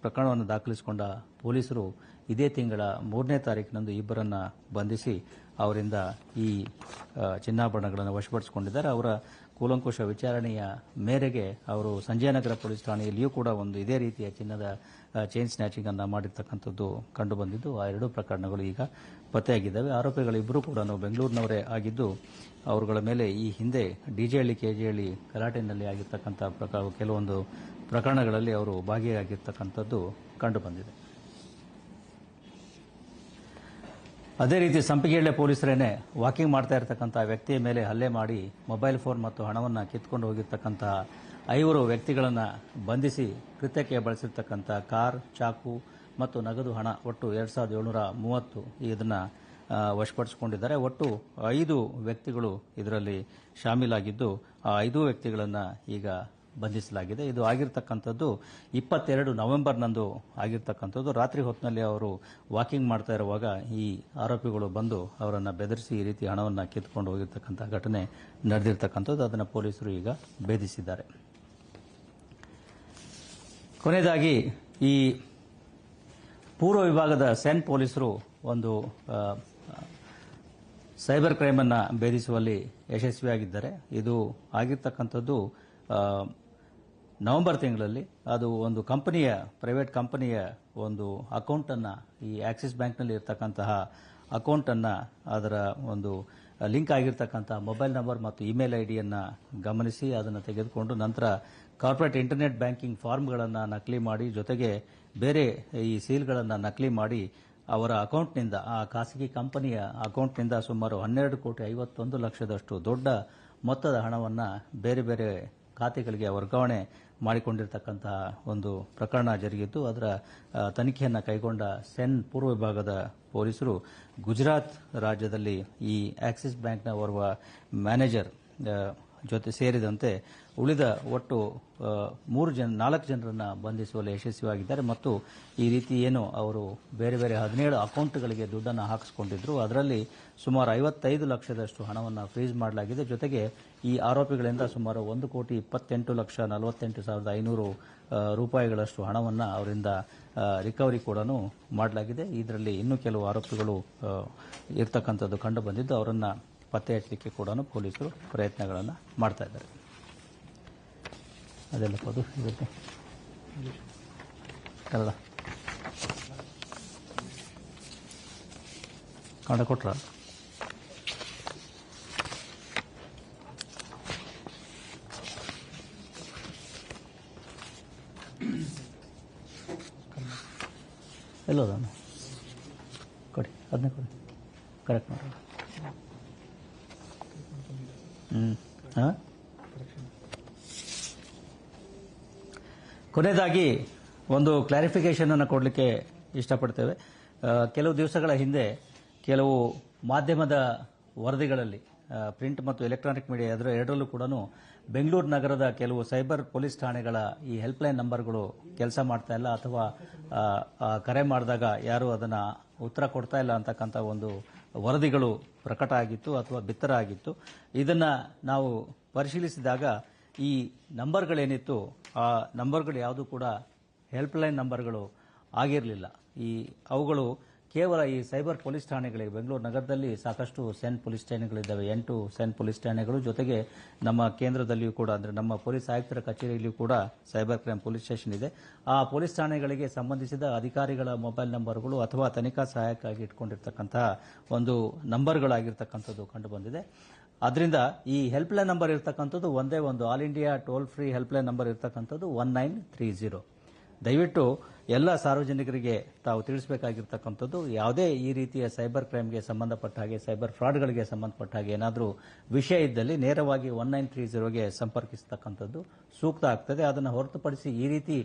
ಪ್ರಕರಣವನ್ನು ದಾಖಲಿಸಿಕೊಂಡ ಪೊಲೀಸರು ಇದೇ ತಿಂಗಳ 3ನೇ ತಾರೀಕಿನಂದು ಇಬ್ಬರನ್ನು ಬಂಧಿಸಿ ಅವರಿಂದ ಈ ಚಿನ್ನಾಭರಣಗಳನ್ನು ವಶಪಡಿಸಿಕೊಂಡಿದ್ದಾರೆ. ಅವರ ಕೂಲಂಕುಷ ವಿಚಾರಣೆಯ ಮೇರೆಗೆ ಅವರು ಸಂಜಯನಗರ ಪೊಲೀಸ್ ಠಾಣೆಯಲ್ಲಿಯೂ ಕೂಡ ಒಂದು ಇದೇ ರೀತಿಯ ಚಿನ್ನದ ಚೈನ್ ಸ್ನ್ಯಾಚಿಂಗ್ ಅನ್ನು ಮಾಡಿರ್ತಕ್ಕಂಥದ್ದು ಕಂಡುಬಂದಿದ್ದು ಆ 2 ಪ್ರಕರಣಗಳು ಈಗ ಪತ್ತೆಯಾಗಿದ್ದಾವೆ. ಆರೋಪಿಗಳಿಬ್ಬರೂ ಕೂಡ ಬೆಂಗಳೂರಿನವರೇ ಆಗಿದ್ದು ಅವರುಗಳ ಮೇಲೆ ಈ ಹಿಂದೆ ಡಿಜೆಹಳ್ಳಿ ಕೆಜೆಹಳ್ಳಿ ಗಲಾಟೆಯಲ್ಲಿ ಆಗಿರ್ತಕ್ಕಂಥ ಕೆಲವೊಂದು ಪ್ರಕರಣಗಳಲ್ಲಿ ಅವರು ಭಾಗಿಯಾಗಿರ್ತಕ್ಕಂಥದ್ದು ಕಂಡುಬಂದಿದೆ. ಅದೇ ರೀತಿ ಸಂಪಿಗೆಹಳ್ಳಿ ಪೊಲೀಸರೇನೆ ವಾಕಿಂಗ್ ಮಾಡ್ತಾ ಇರತಕ್ಕಂಥ ವ್ಯಕ್ತಿಯ ಮೇಲೆ ಹಲ್ಲೆ ಮಾಡಿ ಮೊಬೈಲ್ ಫೋನ್ ಮತ್ತು ಹಣವನ್ನು ಕಿತ್ಕೊಂಡು ಹೋಗಿರ್ತಕ್ಕಂತಹ 5 ವ್ಯಕ್ತಿಗಳನ್ನು ಬಂಧಿಸಿ ಕೃತ್ಯಕ್ಕೆ ಬಳಸಿರ್ತಕ್ಕಂಥ ಕಾರ್, ಚಾಕು ಮತ್ತು ನಗದು ಹಣ ಒಟ್ಟು 2,730 ಇದನ್ನು ವಶಪಡಿಸಿಕೊಂಡಿದ್ದಾರೆ. ಒಟ್ಟು 5 ವ್ಯಕ್ತಿಗಳು ಇದರಲ್ಲಿ ಶಾಮೀಲಾಗಿದ್ದು ಆ 5 ವ್ಯಕ್ತಿಗಳನ್ನು ಈಗ ಬಂಧಿಸಲಾಗಿದೆ. ಇದು ಆಗಿರ್ತಕ್ಕಂಥದ್ದು 22 ನವೆಂಬರ್ನಂದು ಆಗಿರ್ತಕ್ಕಂಥದ್ದು. ರಾತ್ರಿ ಹೊತ್ತಿನಲ್ಲಿ ಅವರು ವಾಕಿಂಗ್ ಮಾಡ್ತಾ ಇರುವಾಗ ಈ ಆರೋಪಿಗಳು ಬಂದು ಅವರನ್ನು ಬೆದರಿಸಿ ಈ ರೀತಿ ಹಣವನ್ನು ಕಿತ್ಕೊಂಡು ಹೋಗಿರ್ತಕ್ಕಂಥ ಘಟನೆ ನಡೆದಿರ್ತಕ್ಕಂಥದ್ದು. ಅದನ್ನು ಪೊಲೀಸರು ಈಗ ಭೇದಿಸಿದ್ದಾರೆ. ಕೊನೆಯದಾಗಿ ಈ ಪೂರ್ವ ವಿಭಾಗದ ಸೆನ್ ಪೊಲೀಸರು ಒಂದು ಸೈಬರ್ ಕ್ರೈಮ್ ಅನ್ನು ಭೇದಿಸುವಲ್ಲಿ ಯಶಸ್ವಿಯಾಗಿದ್ದಾರೆ. ಇದು ಆಗಿರ್ತಕ್ಕಂಥದ್ದು ನವೆಂಬರ್ ತಿಂಗಳಲ್ಲಿ. ಅದು ಒಂದು ಪ್ರೈವೇಟ್ ಕಂಪನಿಯ ಒಂದು ಅಕೌಂಟನ್ನು ಈ ಆಕ್ಸಿಸ್ ಬ್ಯಾಂಕ್ನಲ್ಲಿ ಇರತಕ್ಕಂತಹ ಅಕೌಂಟನ್ನು ಅದರ ಒಂದು ಲಿಂಕ್ ಆಗಿರ್ತಕ್ಕಂಥ ಮೊಬೈಲ್ ನಂಬರ್ ಮತ್ತು ಇಮೇಲ್ ಐಡಿಯನ್ನು ಗಮನಿಸಿ ಅದನ್ನು ತೆಗೆದುಕೊಂಡು ನಂತರ ಕಾರ್ಪೊರೇಟ್ ಇಂಟರ್ನೆಟ್ ಬ್ಯಾಂಕಿಂಗ್ ಫಾರ್ಮ್ಗಳನ್ನು ನಕಲಿ ಮಾಡಿ ಜೊತೆಗೆ ಬೇರೆ ಈ ಸೀಲ್ಗಳನ್ನು ನಕಲಿ ಮಾಡಿ ಅವರ ಅಕೌಂಟ್ನಿಂದ ಆ ಖಾಸಗಿ ಕಂಪನಿಯ ಅಕೌಂಟ್ನಿಂದ ಸುಮಾರು 12,51,00,000ದಷ್ಟು ದೊಡ್ಡ ಮೊತ್ತದ ಹಣವನ್ನು ಬೇರೆ ಬೇರೆ ಖಾತೆಗಳಿಗೆ ವರ್ಗಾವಣೆ ಮಾಡಿಕೊಂಡಿರ್ತಕ್ಕಂತಹ ಒಂದು ಪ್ರಕರಣ ಜರುಗಿದ್ದು ಅದರ ತನಿಖೆಯನ್ನು ಕೈಗೊಂಡ ಸೆನ್ ಪೂರ್ವ ವಿಭಾಗದ ಪೊಲೀಸರು ಗುಜರಾತ್ ರಾಜ್ಯದಲ್ಲಿ ಈ ಆಕ್ಸಿಸ್ ಬ್ಯಾಂಕ್ನ ಓರ್ವ ಮ್ಯಾನೇಜರ್ ಜೊತೆ ಸೇರಿದಂತೆ ಉಳಿದ ಒಟ್ಟು 4 ಜನರನ್ನು ಬಂಧಿಸುವಲ್ಲಿ ಯಶಸ್ವಿಯಾಗಿದ್ದಾರೆ ಮತ್ತು ಈ ರೀತಿ ಏನು ಅವರು ಬೇರೆ ಬೇರೆ 17 ಅಕೌಂಟ್ಗಳಿಗೆ ದುಡ್ಡನ್ನು ಹಾಕಿಸಿಕೊಂಡಿದ್ರು ಅದರಲ್ಲಿ ಸುಮಾರು 55 ಲಕ್ಷದಷ್ಟು ಹಣವನ್ನು ಫ್ರೀಸ್ ಮಾಡಲಾಗಿದೆ. ಜೊತೆಗೆ ಈ ಆರೋಪಿಗಳಿಂದ ಸುಮಾರು 1,20,48,48,500 ರೂಪಾಯಿಗಳಷ್ಟು ಹಣವನ್ನು ಅವರಿಂದ ರಿಕವರಿ ಕೂಡ ಮಾಡಲಾಗಿದೆ. ಇದರಲ್ಲಿ ಇನ್ನೂ ಕೆಲವು ಆರೋಪಿಗಳು ಇರ್ತಕ್ಕಂಥದ್ದು ಕಂಡು ಬಂದಿದ್ದು ಅವರನ್ನು ಪತ್ತೆ ಹಚ್ಚಲಿಕ್ಕೆ ಕೂಡ ಪೊಲೀಸರು ಪ್ರಯತ್ನಗಳನ್ನು ಮಾಡ್ತಾ ಇದ್ದಾರೆ. ಅದೆಲ್ಲ ಎಲ್ಲ ಕನ್ನಡ ಕೊಟ್ರ ಎಲ್ಲೋದಾನು ಕೊಡಿ ಅದನ್ನೇ ಕೊಡಿ ಕರೆಕ್ಟ್ ಮಾಡಿ ಹಾಂ. ಕೊನೆಯದಾಗಿ ಒಂದು ಕ್ಲಾರಿಫಿಕೇಶನ್ ಅನ್ನು ಕೊಡಲಿಕ್ಕೆ ಇಷ್ಟಪಡ್ತೇವೆ. ಕೆಲವು ದಿವಸಗಳ ಹಿಂದೆ ಕೆಲವು ಮಾಧ್ಯಮದ ವರದಿಗಳಲ್ಲಿ ಪ್ರಿಂಟ್ ಮತ್ತು ಎಲೆಕ್ಟ್ರಾನಿಕ್ ಮೀಡಿಯಾ ಎರಡರಲ್ಲೂ ಕೂಡ ಬೆಂಗಳೂರು ನಗರದ ಕೆಲವು ಸೈಬರ್ ಪೊಲೀಸ್ ಠಾಣೆಗಳ ಈ ಹೆಲ್ಪ್ಲೈನ್ ನಂಬರ್ಗಳು ಕೆಲಸ ಮಾಡ್ತಾ ಇಲ್ಲ ಅಥವಾ ಕರೆ ಮಾಡಿದಾಗ ಯಾರು ಅದನ್ನು ಉತ್ತರ ಕೊಡ್ತಾ ಇಲ್ಲ ಅಂತಕ್ಕಂಥ ಒಂದು ವರದಿಗಳು ಪ್ರಕಟ ಆಗಿತ್ತು ಅಥವಾ ಬಿತ್ತರ ಆಗಿತ್ತು. ಇದನ್ನು ನಾವು ಪರಿಶೀಲಿಸಿದಾಗ ಈ ನಂಬರ್ಗಳೇನಿತ್ತು ಆ ನಂಬರ್ಗಳು ಯಾವುದೂ ಕೂಡ ಹೆಲ್ಪ್ಲೈನ್ ನಂಬರ್ಗಳು ಆಗಿರಲಿಲ್ಲ. ಅವುಗಳು ಕೇವಲ ಈ ಸೈಬರ್ ಪೊಲೀಸ್ ಠಾಣೆಗಳಿಗೆ ಬೆಂಗಳೂರು ನಗರದಲ್ಲಿ ಸಾಕಷ್ಟು ಸೆನ್ ಪೊಲೀಸ್ ಠಾಣೆಗಳಿದ್ದಾವೆ, 8 ಸೆನ್ ಪೊಲೀಸ್ ಠಾಣೆಗಳು. ಜೊತೆಗೆ ನಮ್ಮ ಕೇಂದ್ರದಲ್ಲಿಯೂ ಕೂಡ ಅಂದರೆ ನಮ್ಮ ಪೊಲೀಸ್ ಆಯುಕ್ತರ ಕಚೇರಿಯಲ್ಲಿಯೂ ಕೂಡ ಸೈಬರ್ ಕ್ರೈಮ್ ಪೊಲೀಸ್ ಸ್ಟೇಷನ್ ಇದೆ. ಆ ಪೊಲೀಸ್ ಠಾಣೆಗಳಿಗೆ ಸಂಬಂಧಿಸಿದ ಅಧಿಕಾರಿಗಳ ಮೊಬೈಲ್ ನಂಬರ್ಗಳು ಅಥವಾ ತನಿಖಾ ಸಹಾಯಕ್ಕಾಗಿ ಇಟ್ಕೊಂಡಿರ್ತಕ್ಕಂತಹ ಒಂದು ನಂಬರ್ಗಳಾಗಿರ್ತಕ್ಕಂಥದ್ದು ಕಂಡುಬಂದಿದೆ. ಅದರಿಂದ ಈ ಹೆಲ್ಪ್ಲೈನ್ ನಂಬರ್ ಇರ್ತಕ್ಕಂಥದ್ದು ಒಂದೇ ಒಂದು all India toll free helpline number ಇರ್ತಕ್ಕಂಥದ್ದು 1930. ದಯವಿಟ್ಟು ಎಲ್ಲ ಸಾರ್ವಜನಿಕರಿಗೆ ತಾವು ತಿಳಿಸಬೇಕಾಗಿರ್ತಕ್ಕಂಥದ್ದು, ಯಾವುದೇ ಈ ರೀತಿಯ ಸೈಬರ್ ಕ್ರೈಮ್ಗೆ ಸಂಬಂಧಪಟ್ಟ ಹಾಗೆ ಸೈಬರ್ ಫ್ರಾಡ್ಗಳಿಗೆ ಸಂಬಂಧಪಟ್ಟ ಹಾಗೆ ಏನಾದರೂ ವಿಷಯ ಇದ್ದಲ್ಲಿ ನೇರವಾಗಿ 1930ಗೆ ಸಂಪರ್ಕಿಸತಕ್ಕಂಥದ್ದು ಸೂಕ್ತ ಆಗ್ತದೆ. ಅದನ್ನು ಹೊರತುಪಡಿಸಿ ಈ ರೀತಿ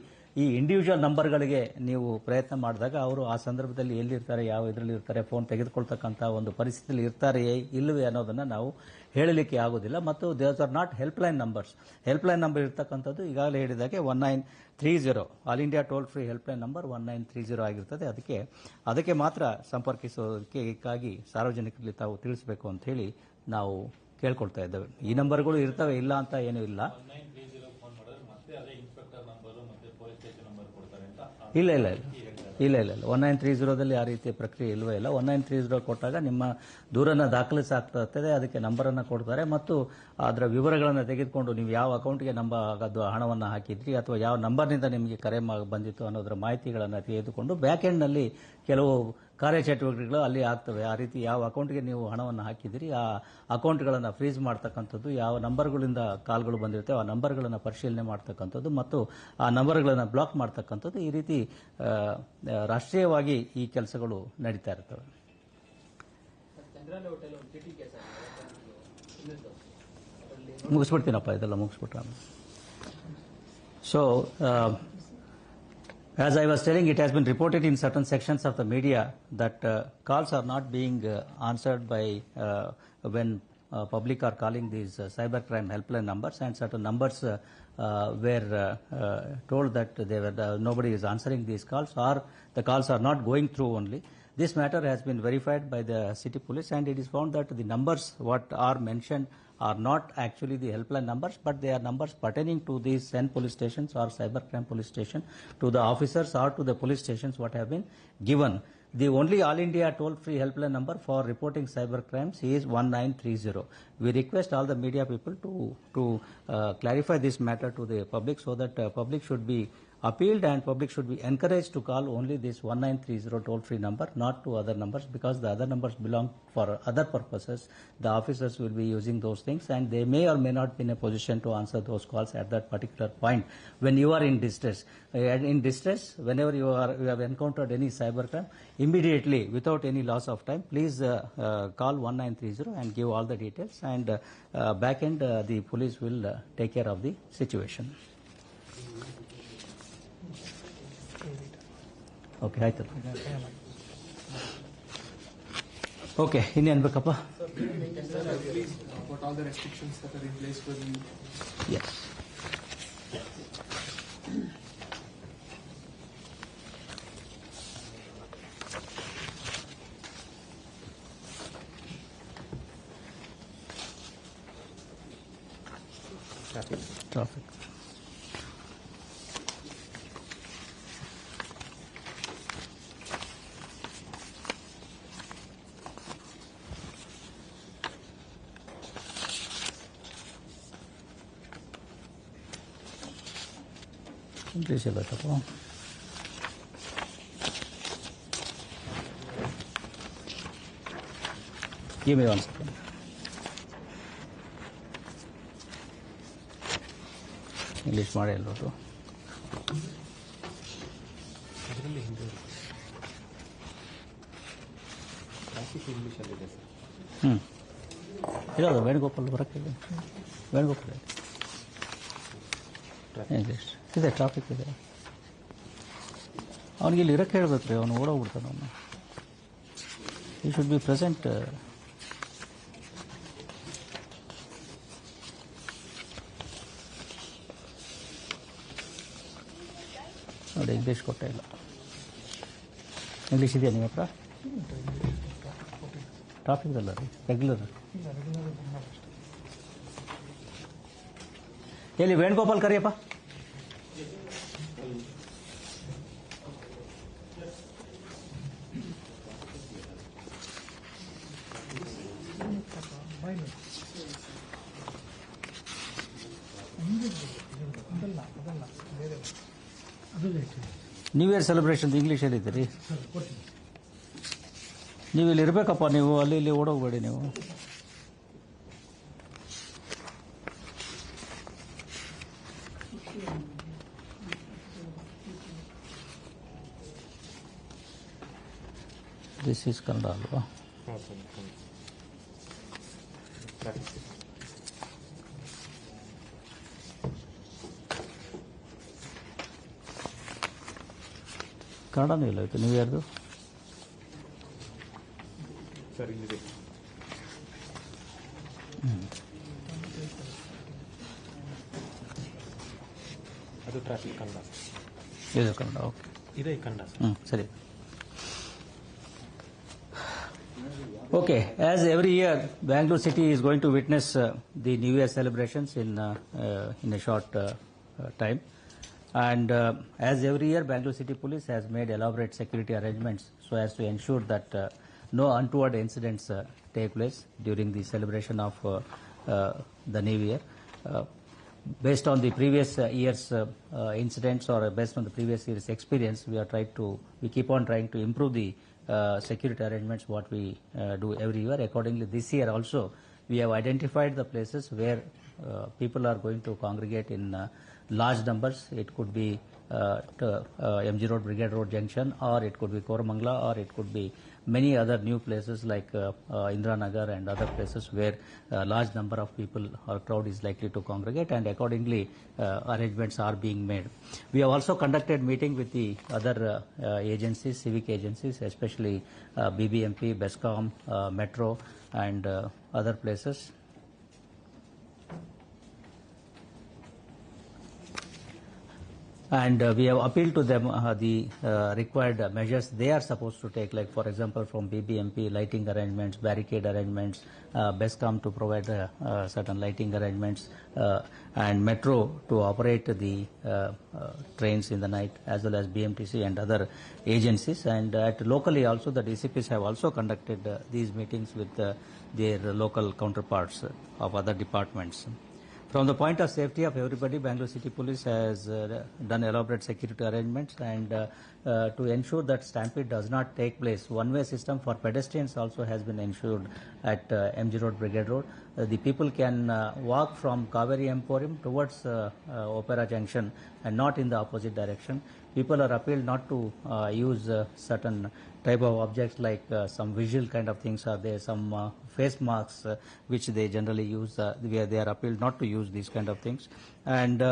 ಈ ಇಂಡಿವಿಜುವಲ್ ನಂಬರ್ಗಳಿಗೆ ನೀವು ಪ್ರಯತ್ನ ಮಾಡಿದಾಗ ಅವರು ಆ ಸಂದರ್ಭದಲ್ಲಿ ಎಲ್ಲಿರ್ತಾರೆ, ಯಾವ ಇದರಲ್ಲಿ ಇರ್ತಾರೆ, ಫೋನ್ ತೆಗೆದುಕೊಳ್ತಕ್ಕಂಥ ಒಂದು ಪರಿಸ್ಥಿತಿಯಲ್ಲಿ ಇರ್ತಾರೆಯೇ ಇಲ್ಲವೇ ಅನ್ನೋದನ್ನು ನಾವು ಹೇಳಲಿಕ್ಕೆ ಆಗೋದಿಲ್ಲ. ಮತ್ತು there's are not helpline numbers. Helpline number ಇರ್ತಕ್ಕಂಥದ್ದು ಈಗಾಗಲೇ ಹೇಳಿದಾಗೆ 1930 all India toll free helpline number 1930 ಆಗಿರ್ತದೆ. ಅದಕ್ಕೆ ಮಾತ್ರ ಸಂಪರ್ಕಿಸೋದಕ್ಕಾಗಿ ಸಾರ್ವಜನಿಕರಲ್ಲಿ ತಾವು ತಿಳಿಸಬೇಕು ಅಂತ ಹೇಳಿ ನಾವು ಕೇಳ್ಕೊಳ್ತಾ ಇದ್ದೇವೆ. ಈ ನಂಬರ್ಗಳು ಇರ್ತವೆ, ಇಲ್ಲ ಅಂತ ಏನೂ ಇಲ್ಲ. ಇಲ್ಲ 1930ದಲ್ಲಿ ಆ ರೀತಿಯ ಪ್ರಕ್ರಿಯೆ ಇಲ್ಲವೇ ಇಲ್ಲ. 1930 ಕೊಟ್ಟಾಗ ನಿಮ್ಮ ದೂರನ್ನ ದಾಖಲಿಸಾಗ್ತದೆ, ಅದಕ್ಕೆ ನಂಬರನ್ನು ಕೊಡ್ತಾರೆ ಮತ್ತು ಅದರ ವಿವರಗಳನ್ನು ತೆಗೆದುಕೊಂಡು ನೀವು ಯಾವ ಅಕೌಂಟ್ಗೆ ಹಣವನ್ನು ಹಾಕಿದ್ರಿ ಅಥವಾ ಯಾವ ನಂಬರ್ನಿಂದ ನಿಮಗೆ ಕರೆ ಬಂದಿತ್ತು ಅನ್ನೋದರ ಮಾಹಿತಿಗಳನ್ನು ತೆಗೆದುಕೊಂಡು ಬ್ಯಾಕ್ ಎಂಡ್ನಲ್ಲಿ ಕೆಲವು ಕಾರ್ಯಚಟುವಟಿಕೆಗಳು ಅಲ್ಲಿ ಆಗ್ತವೆ. ಆ ರೀತಿ ಯಾವ ಅಕೌಂಟ್ಗೆ ನೀವು ಹಣವನ್ನು ಹಾಕಿದಿರಿ ಆ ಅಕೌಂಟ್ಗಳನ್ನು ಫ್ರೀಸ್ ಮಾಡ್ತಕ್ಕಂಥದ್ದು, ಯಾವ ನಂಬರ್ಗಳಿಂದ ಕಾಲ್ಗಳು ಬಂದಿರ್ತವೆ ಆ ನಂಬರ್ಗಳನ್ನು ಪರಿಶೀಲನೆ ಮಾಡ್ತಕ್ಕಂಥದ್ದು ಮತ್ತು ಆ ನಂಬರ್ಗಳನ್ನು ಬ್ಲಾಕ್ ಮಾಡ್ತಕ್ಕಂಥದ್ದು, ಈ ರೀತಿ ರಾಷ್ಟ್ರೀಯವಾಗಿ ಈ ಕೆಲಸಗಳು ನಡೀತಾ ಇರ್ತವೆ. ಮುಗಿಸ್ಬಿಡ್ತೀನಪ್ಪ, ಇದೆಲ್ಲ ಮುಗಿಸ್ಬಿಟ್ರೆ. So as I was telling, it has been reported in certain sections of the media that calls are not being answered by when public are calling these cybercrime helpline numbers, and certain numbers were told that nobody is answering these calls, or the calls are not going through only. This matter has been verified by the city police, and it is found that the numbers what are mentioned are not actually the helpline numbers, but they are numbers pertaining to these Sen police stations or cybercrime police station, to the officers or to the police stations what have been given. The only all India toll-free helpline number for reporting cyber crimes is 1930. We request all the media people to clarify this matter to the public, so that public should be appealed and public should be encouraged to call only this 1930 toll-free number, not to other numbers, because the other numbers belong for other purposes. The officers will be using those things, and they may or may not be in a position to answer those calls at that particular point when you are in distress. In distress, whenever you have encountered any cybercrime, immediately, without any loss of time, please call 1930 and give all the details, and back end the police will take care of the situation. Okay, ಆಯ್ತಲ್ಲ. Okay, ಇನ್ನೇನು ಬೇಕಪ್ಪ? What all the restrictions that are in place for you? Yes. Traffic. Please, Give me 1 second. English ಮಾಡಿ ಎಲ್ಲರೂ ಅದರಲ್ಲಿ Hindi traffic ಇಂಗ್ಲೀಷಲ್ಲಿದೆ sir. ಇರೋದು ವೇಣುಗೋಪಾಲ್ ಬರೋಕ್ಕೆ Venugopal English ಇದೆ, traffic ಇದೆ. ಅವನಿಗೆ ಇಲ್ಲಿ ಇರೋಕ್ಕೆ ಹೇಳ್ಬೇಕು ರೀ, ಅವನು ಓಡೋಗ್ಬಿಡ್ತಾನೆ. ಅವನು ಈ ಶುಡ್ ಬಿ ಪ್ರೆಸೆಂಟ್. ನೋಡಿ ಇಂಗ್ಲೀಷ್ ಕೊಟ್ಟೇ ಇಲ್ಲ. ಇಂಗ್ಲೀಷ್ ಇದೆಯಾ ನಿಮ್ಮ ಹತ್ರ? ಟ್ರಾಫಿಕ್ದಲ್ಲ ರೀ, ರೆಗ್ಯುಲರ್. ಎಲ್ಲಿ Venugopal Kariyappa. New year celebration ಇಂಗ್ಲೀಷಲ್ಲಿ ಇದೆ ರೀ. ನೀವು ಇಲ್ಲಿ ಇರಬೇಕಪ್ಪ, ನೀವು ಅಲ್ಲಿ ಇಲ್ಲಿ ಓಡೋಗ್ಬೇಡಿ ನೀವು. ದಿಸ್ ಈಸ್ ಕನ್ನಡ ಅಲ್ವಾ? ಹಾಂ ಸರ್. ಟ್ರಾಫಿಕ್ ಕನ್ನಡನೂ ಇಲ್ಲ ಆಯಿತು ನ್ಯೂ ಇಯರ್ದು. ಸರ್ ಇಲ್ಲಿದೆ. ಅದು ಟ್ರಾಫಿಕ್ ಕನ್ನಡ ಇದು ಕನ್ನಡ. ಓಕೆ, ಇದೆ ಕನ್ನಡ ಸರ್. ಸರಿ. Okay, as every year, Bangalore city is going to witness the New Year celebrations in a short time. And as every year, Bangalore City Police has made elaborate security arrangements so as to ensure that no untoward incidents take place during the celebration of the New Year. Based on the previous year's incidents or based on the previous year's experience, we keep on trying to improve the security arrangements what we do every year. Accordingly, this year also we have identified the places where people are going to congregate in large numbers. It could be MG Road, Brigade Road Junction, or it could be Koramangala, or it could be many other new places like Indira Nagar and other places where a large number of people or crowd is likely to congregate, and accordingly arrangements are being made. We have also conducted meeting with the other agencies, civic agencies, especially BBMP, BESCOM, Metro and other places. And we have appealed to them the required measures they are supposed to take, like for example from BBMP, lighting arrangements, barricade arrangements, BESCOM to provide certain lighting arrangements, and Metro to operate the trains in the night, as well as BMTC and other agencies. And at locally also the DCPs have also conducted these meetings with their local counterparts of other departments. From the point of safety of everybody, Bangalore City Police has done elaborate security arrangements, and to ensure that stampede does not take place, one-way system for pedestrians also has been ensured at MG Road, Brigade Road. The people can walk from Kaveri Emporium towards Opera Junction and not in the opposite direction. People are appealed not to use certain type of objects like some visual kind of things are there, some face masks which they generally use. They are appealed not to use these kind of things. And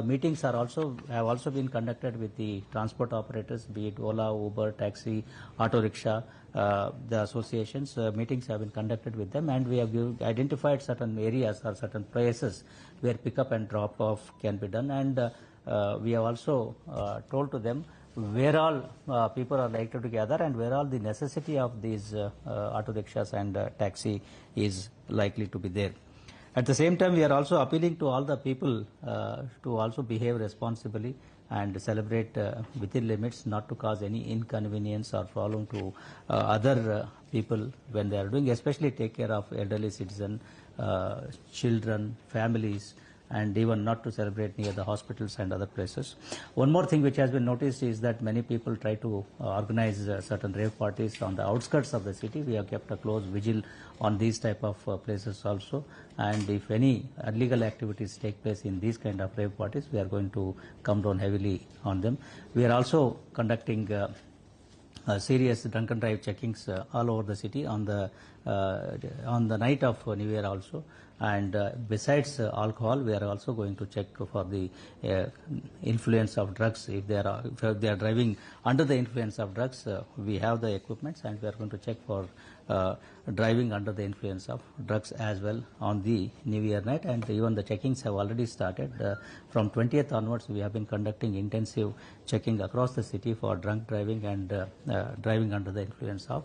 meetings have also been conducted with the transport operators, be it Ola, Uber, taxi, auto rickshaw, the associations. Meetings have been conducted with them, and we have identified certain areas or certain places where pickup and drop off can be done. And we have also told to them where all people are likely to gather and where all the necessity of these auto rickshaws and taxi is likely to be there. At the same time, we are also appealing to all the people to also behave responsibly and celebrate within limits, not to cause any inconvenience or problem to other people when they are doing, especially take care of elderly citizens, children, families, and even not to celebrate near the hospitals and other places. One more thing which has been noticed is that many people try to organize certain rave parties on the outskirts of the city. We have kept a close vigil on these type of places also, and if any illegal activities take place in these kind of rave parties, we are going to come down heavily on them. We are also conducting serious drunken drive checkings all over the city on the night of New Year also. And besides alcohol, we are also going to check for the influence of drugs. If they are driving under the influence of drugs, we have the equipments, and we are going to check for driving under the influence of drugs as well on the New Year night. And even the checkings have already started. From 20th onwards, we have been conducting intensive checking across the city for drunk driving and driving under the influence of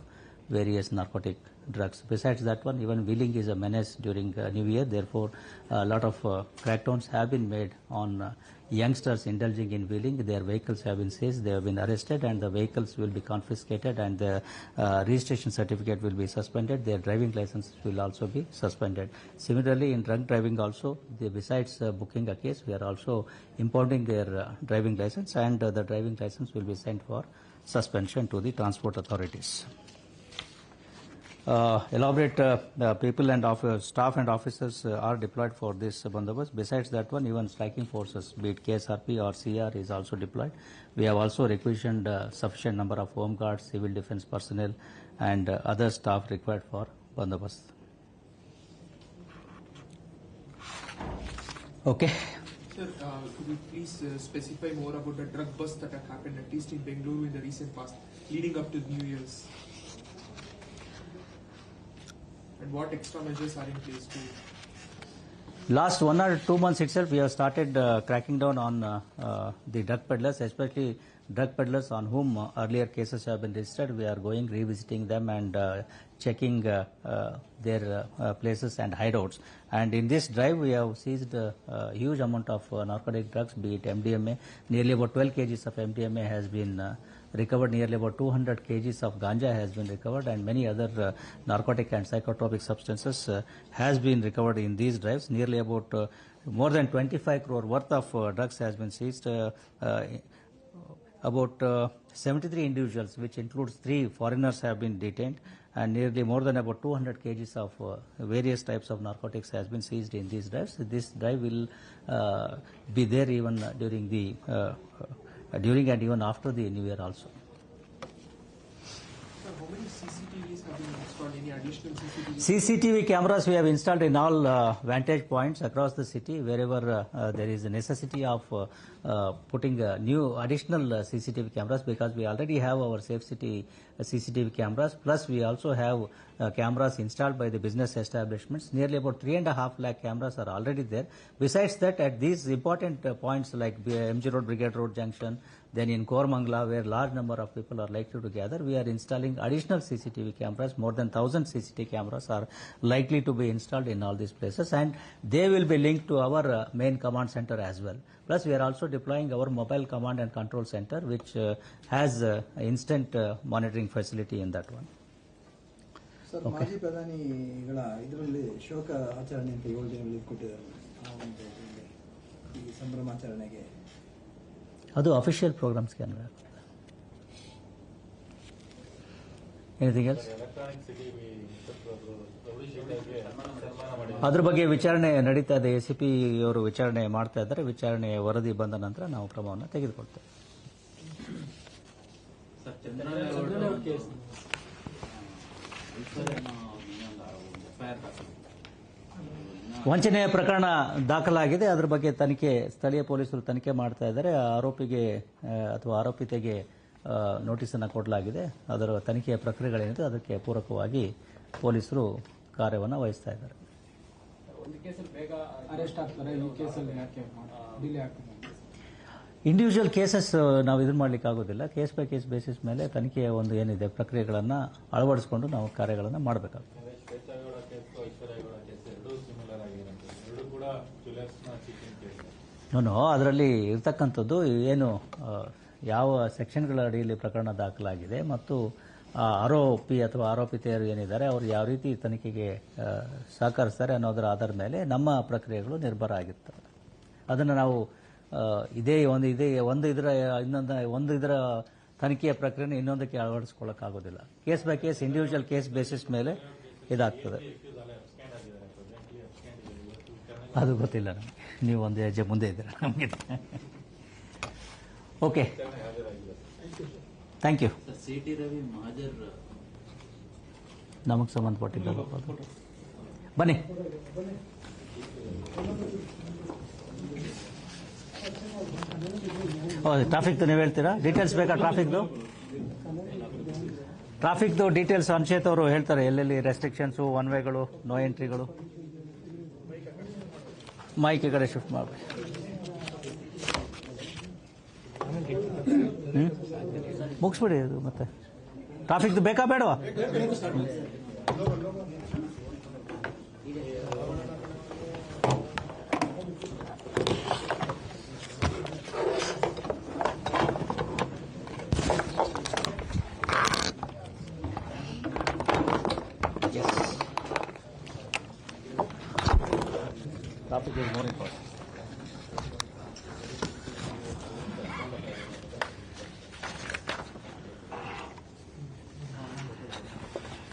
various narcotic drugs. Besides that one, even wheeling is a menace during New Year. Therefore, a lot of crackdowns have been made on youngsters indulging in wheeling. Their vehicles have been seized, they have been arrested, and the vehicles will be confiscated, and the registration certificate will be suspended. Their driving license will also be suspended. Similarly, in drunk driving also, besides booking a case, we are also impounding their driving license, and the driving license will be sent for suspension to the transport authorities. Elaborate people and staff and officers are deployed for this bandobast. Besides that one, even striking forces, be it KSRP or CR, is also deployed. We have also requisitioned sufficient number of home guards, civil defense personnel, and other staff required for bandobast. Okay. Sir, could you please specify more about the drug bust that have happened, at least in Bengaluru, in the recent past, leading up to New Year's? And what extra measures are in place to? Last 1 or 2 months itself, we have started cracking down on the drug peddlers, especially drug peddlers on whom earlier cases have been registered. We are going, revisiting them, and checking their places and hideouts. And in this drive, we have seized a huge amount of narcotic drugs, be it MDMA. Nearly about 12 kgs of MDMA has been recovered. Nearly about 200 kgs of ganja has been recovered, and many other narcotic and psychotropic substances has been recovered in these drives. Nearly about more than 25 crore worth of drugs has been seized. About 73 individuals, which includes 3 foreigners, have been detained, and nearly more than about 200 kgs of various types of narcotics has been seized in these drives. This drive will be there even during the during and even after the New Year also. Sir, how many CCTVs have been installed? Any additional CCTVs? CCTV cameras we have installed in all vantage points across the city. Wherever there is a necessity of putting new additional CCTV cameras, because we already have our Safe City CCTV cameras, plus we also have cameras installed by the business establishments. Nearly about 3.5 lakh cameras are already there. Besides that, at these important points like MG Road, Brigade Road Junction, then in Kormangla, where large number of people are likely to gather, we are installing additional CCTV cameras. More than 1,000 CCTV cameras are likely to be installed in all these places, and they will be linked to our main command center as well. Plus, we are also deploying our mobile command and control center, which has instant monitoring facility in that one. Sir, ಮಾಜಿ ಪ್ರಧಾನಿಗಳ ಇದರಲ್ಲಿ ಶೋಕ ಆಚರಣೆ ಅಂತ 7 ದಿನಗಳಲ್ಲಿ ಕೊಟ್ಟಿದ್ದಾರೆ. ಆ ಒಂದು ಈ ಸಂಭ್ರಮಾಚರಣೆಗೆ ಅದು ಅಫಿಷಿಯಲ್ ಪ್ರೋಗ್ರಾಮ್ಸ್ಗೆ ಅನ್ವಯ. Anything else? ಅದ್ರ ಬಗ್ಗೆ ವಿಚಾರಣೆ ನಡೀತಾ ಇದೆ. ACP ಅವರು ವಿಚಾರಣೆ ಮಾಡ್ತಾ ಇದ್ದಾರೆ. ವಿಚಾರಣೆ ವರದಿ ಬಂದ ನಂತರ ನಾವು ಕ್ರಮವನ್ನು ತೆಗೆದುಕೊಳ್ತೇವೆ. ಸರ್, ಚಂದ್ರನ ಕೇಸ್ ವಂಚನೆಯ ಪ್ರಕರಣ ದಾಖಲಾಗಿದೆ. ಅದರ ಬಗ್ಗೆ ತನಿಖೆ, ಸ್ಥಳೀಯ ಪೊಲೀಸರು ತನಿಖೆ ಮಾಡ್ತಾ ಇದ್ದಾರೆ. ಆರೋಪಿಗೆ ಅಥವಾ ಆರೋಪಿತೆಗೆ ನೋಟಿಸನ್ನು ಕೊಡಲಾಗಿದೆ. ಅದರ ತನಿಖೆಯ ಪ್ರಕ್ರಿಯೆಗಳೇನಿದೆ ಅದಕ್ಕೆ ಪೂರಕವಾಗಿ ಪೊಲೀಸರು ಕಾರ್ಯವನ್ನು ವಹಿಸ್ತಾ ಇದ್ದಾರೆ. ಒಂದು ಕೇಸಲ್ಲಿ ಬೇಗ ಅರೆಸ್ಟ್ ಆಗ್ತಾರೆ, ಈ ಕೇಸಲ್ಲಿ ಯಾಕೆ ಡಿಲೇ ಆಗ್ತದೆ? ಇಂಡಿವಿಜುವಲ್ ಕೇಸಸ್ ನಾವು ಇದನ್ನು ಮಾಡಲಿಕ್ಕೆ ಆಗೋದಿಲ್ಲ. ಕೇಸ್ ಬೈ ಕೇಸ್ ಬೇಸಿಸ್ ಮೇಲೆ ತನಿಖೆಯ ಒಂದು ಏನಿದೆ ಪ್ರಕ್ರಿಯೆಗಳನ್ನು ಅಳವಡಿಸಿಕೊಂಡು ನಾವು ಕಾರ್ಯಗಳನ್ನು ಮಾಡಬೇಕಾಗ್ತದೆ. ಅದರಲ್ಲಿ ಇರ್ತಕ್ಕಂಥದ್ದು ಏನು, ಯಾವ ಸೆಕ್ಷನ್ಗಳ ಅಡಿಯಲ್ಲಿ ಪ್ರಕರಣ ದಾಖಲಾಗಿದೆ ಮತ್ತು ಆರೋಪಿ ಅಥವಾ ಆರೋಪಿತೆಯರು ಏನಿದ್ದಾರೆ ಅವರು ಯಾವ ರೀತಿ ತನಿಖೆಗೆ ಸಹಕರಿಸ್ತಾರೆ ಅನ್ನೋದರ ಆಧಾರದ ಮೇಲೆ ನಮ್ಮ ಪ್ರಕ್ರಿಯೆಗಳು ನಿರ್ಭರ ಆಗಿರ್ತವೆ. ಅದನ್ನು ನಾವು ಇದೇ ಒಂದು ಇದರ ತನಿಖೆಯ ಪ್ರಕ್ರಿಯೆ ಇನ್ನೊಂದಕ್ಕೆ ಅಳವಡಿಸ್ಕೊಳ್ಳೋಕ್ಕಾಗೋದಿಲ್ಲ. Case by case, individual case basis ಮೇಲೆ ಇದಾಗ್ತದೆ. ಅದು ಗೊತ್ತಿಲ್ಲ ನಮಗೆ, ನೀವು ಒಂದು ಹೆಜ್ಜೆ ಮುಂದೆ ಇದ್ದೀರಾ ನಮಗೆ. Okay, thank you. C T Ravi ಮಹಾಜರ್ ನಮಗೆ ಸಂಬಂಧಪಟ್ಟಿದ್ದಲ್ಲ. ಬನ್ನಿ. ಟ್ರಾಫಿಕ್ದು ನೀವು ಹೇಳ್ತೀರಾ? ಡೀಟೇಲ್ಸ್ ಬೇಕಾ? ಟ್ರಾಫಿಕ್ದು ಡೀಟೇಲ್ಸ್ ಅನ್ಶೇತ್ ಅವರು ಹೇಳ್ತಾರೆ. ಎಲ್ಲೆಲ್ಲಿ ರೆಸ್ಟ್ರಿಕ್ಷನ್ಸು, ಒನ್ ವೇಗಳು, ನೋ ಎಂಟ್ರಿಗಳು. ಮೈಕ್ ಈ ಕಡೆ ಶಿಫ್ಟ್ ಮಾಡಬೇಕು. ಮುಗಿಸ್ಬಿಡಿ ಅದು. ಮತ್ತೆ ಟ್ರಾಫಿಕ್ದು ಬೇಕಾ ಬೇಡವಾ? Traffic is more important.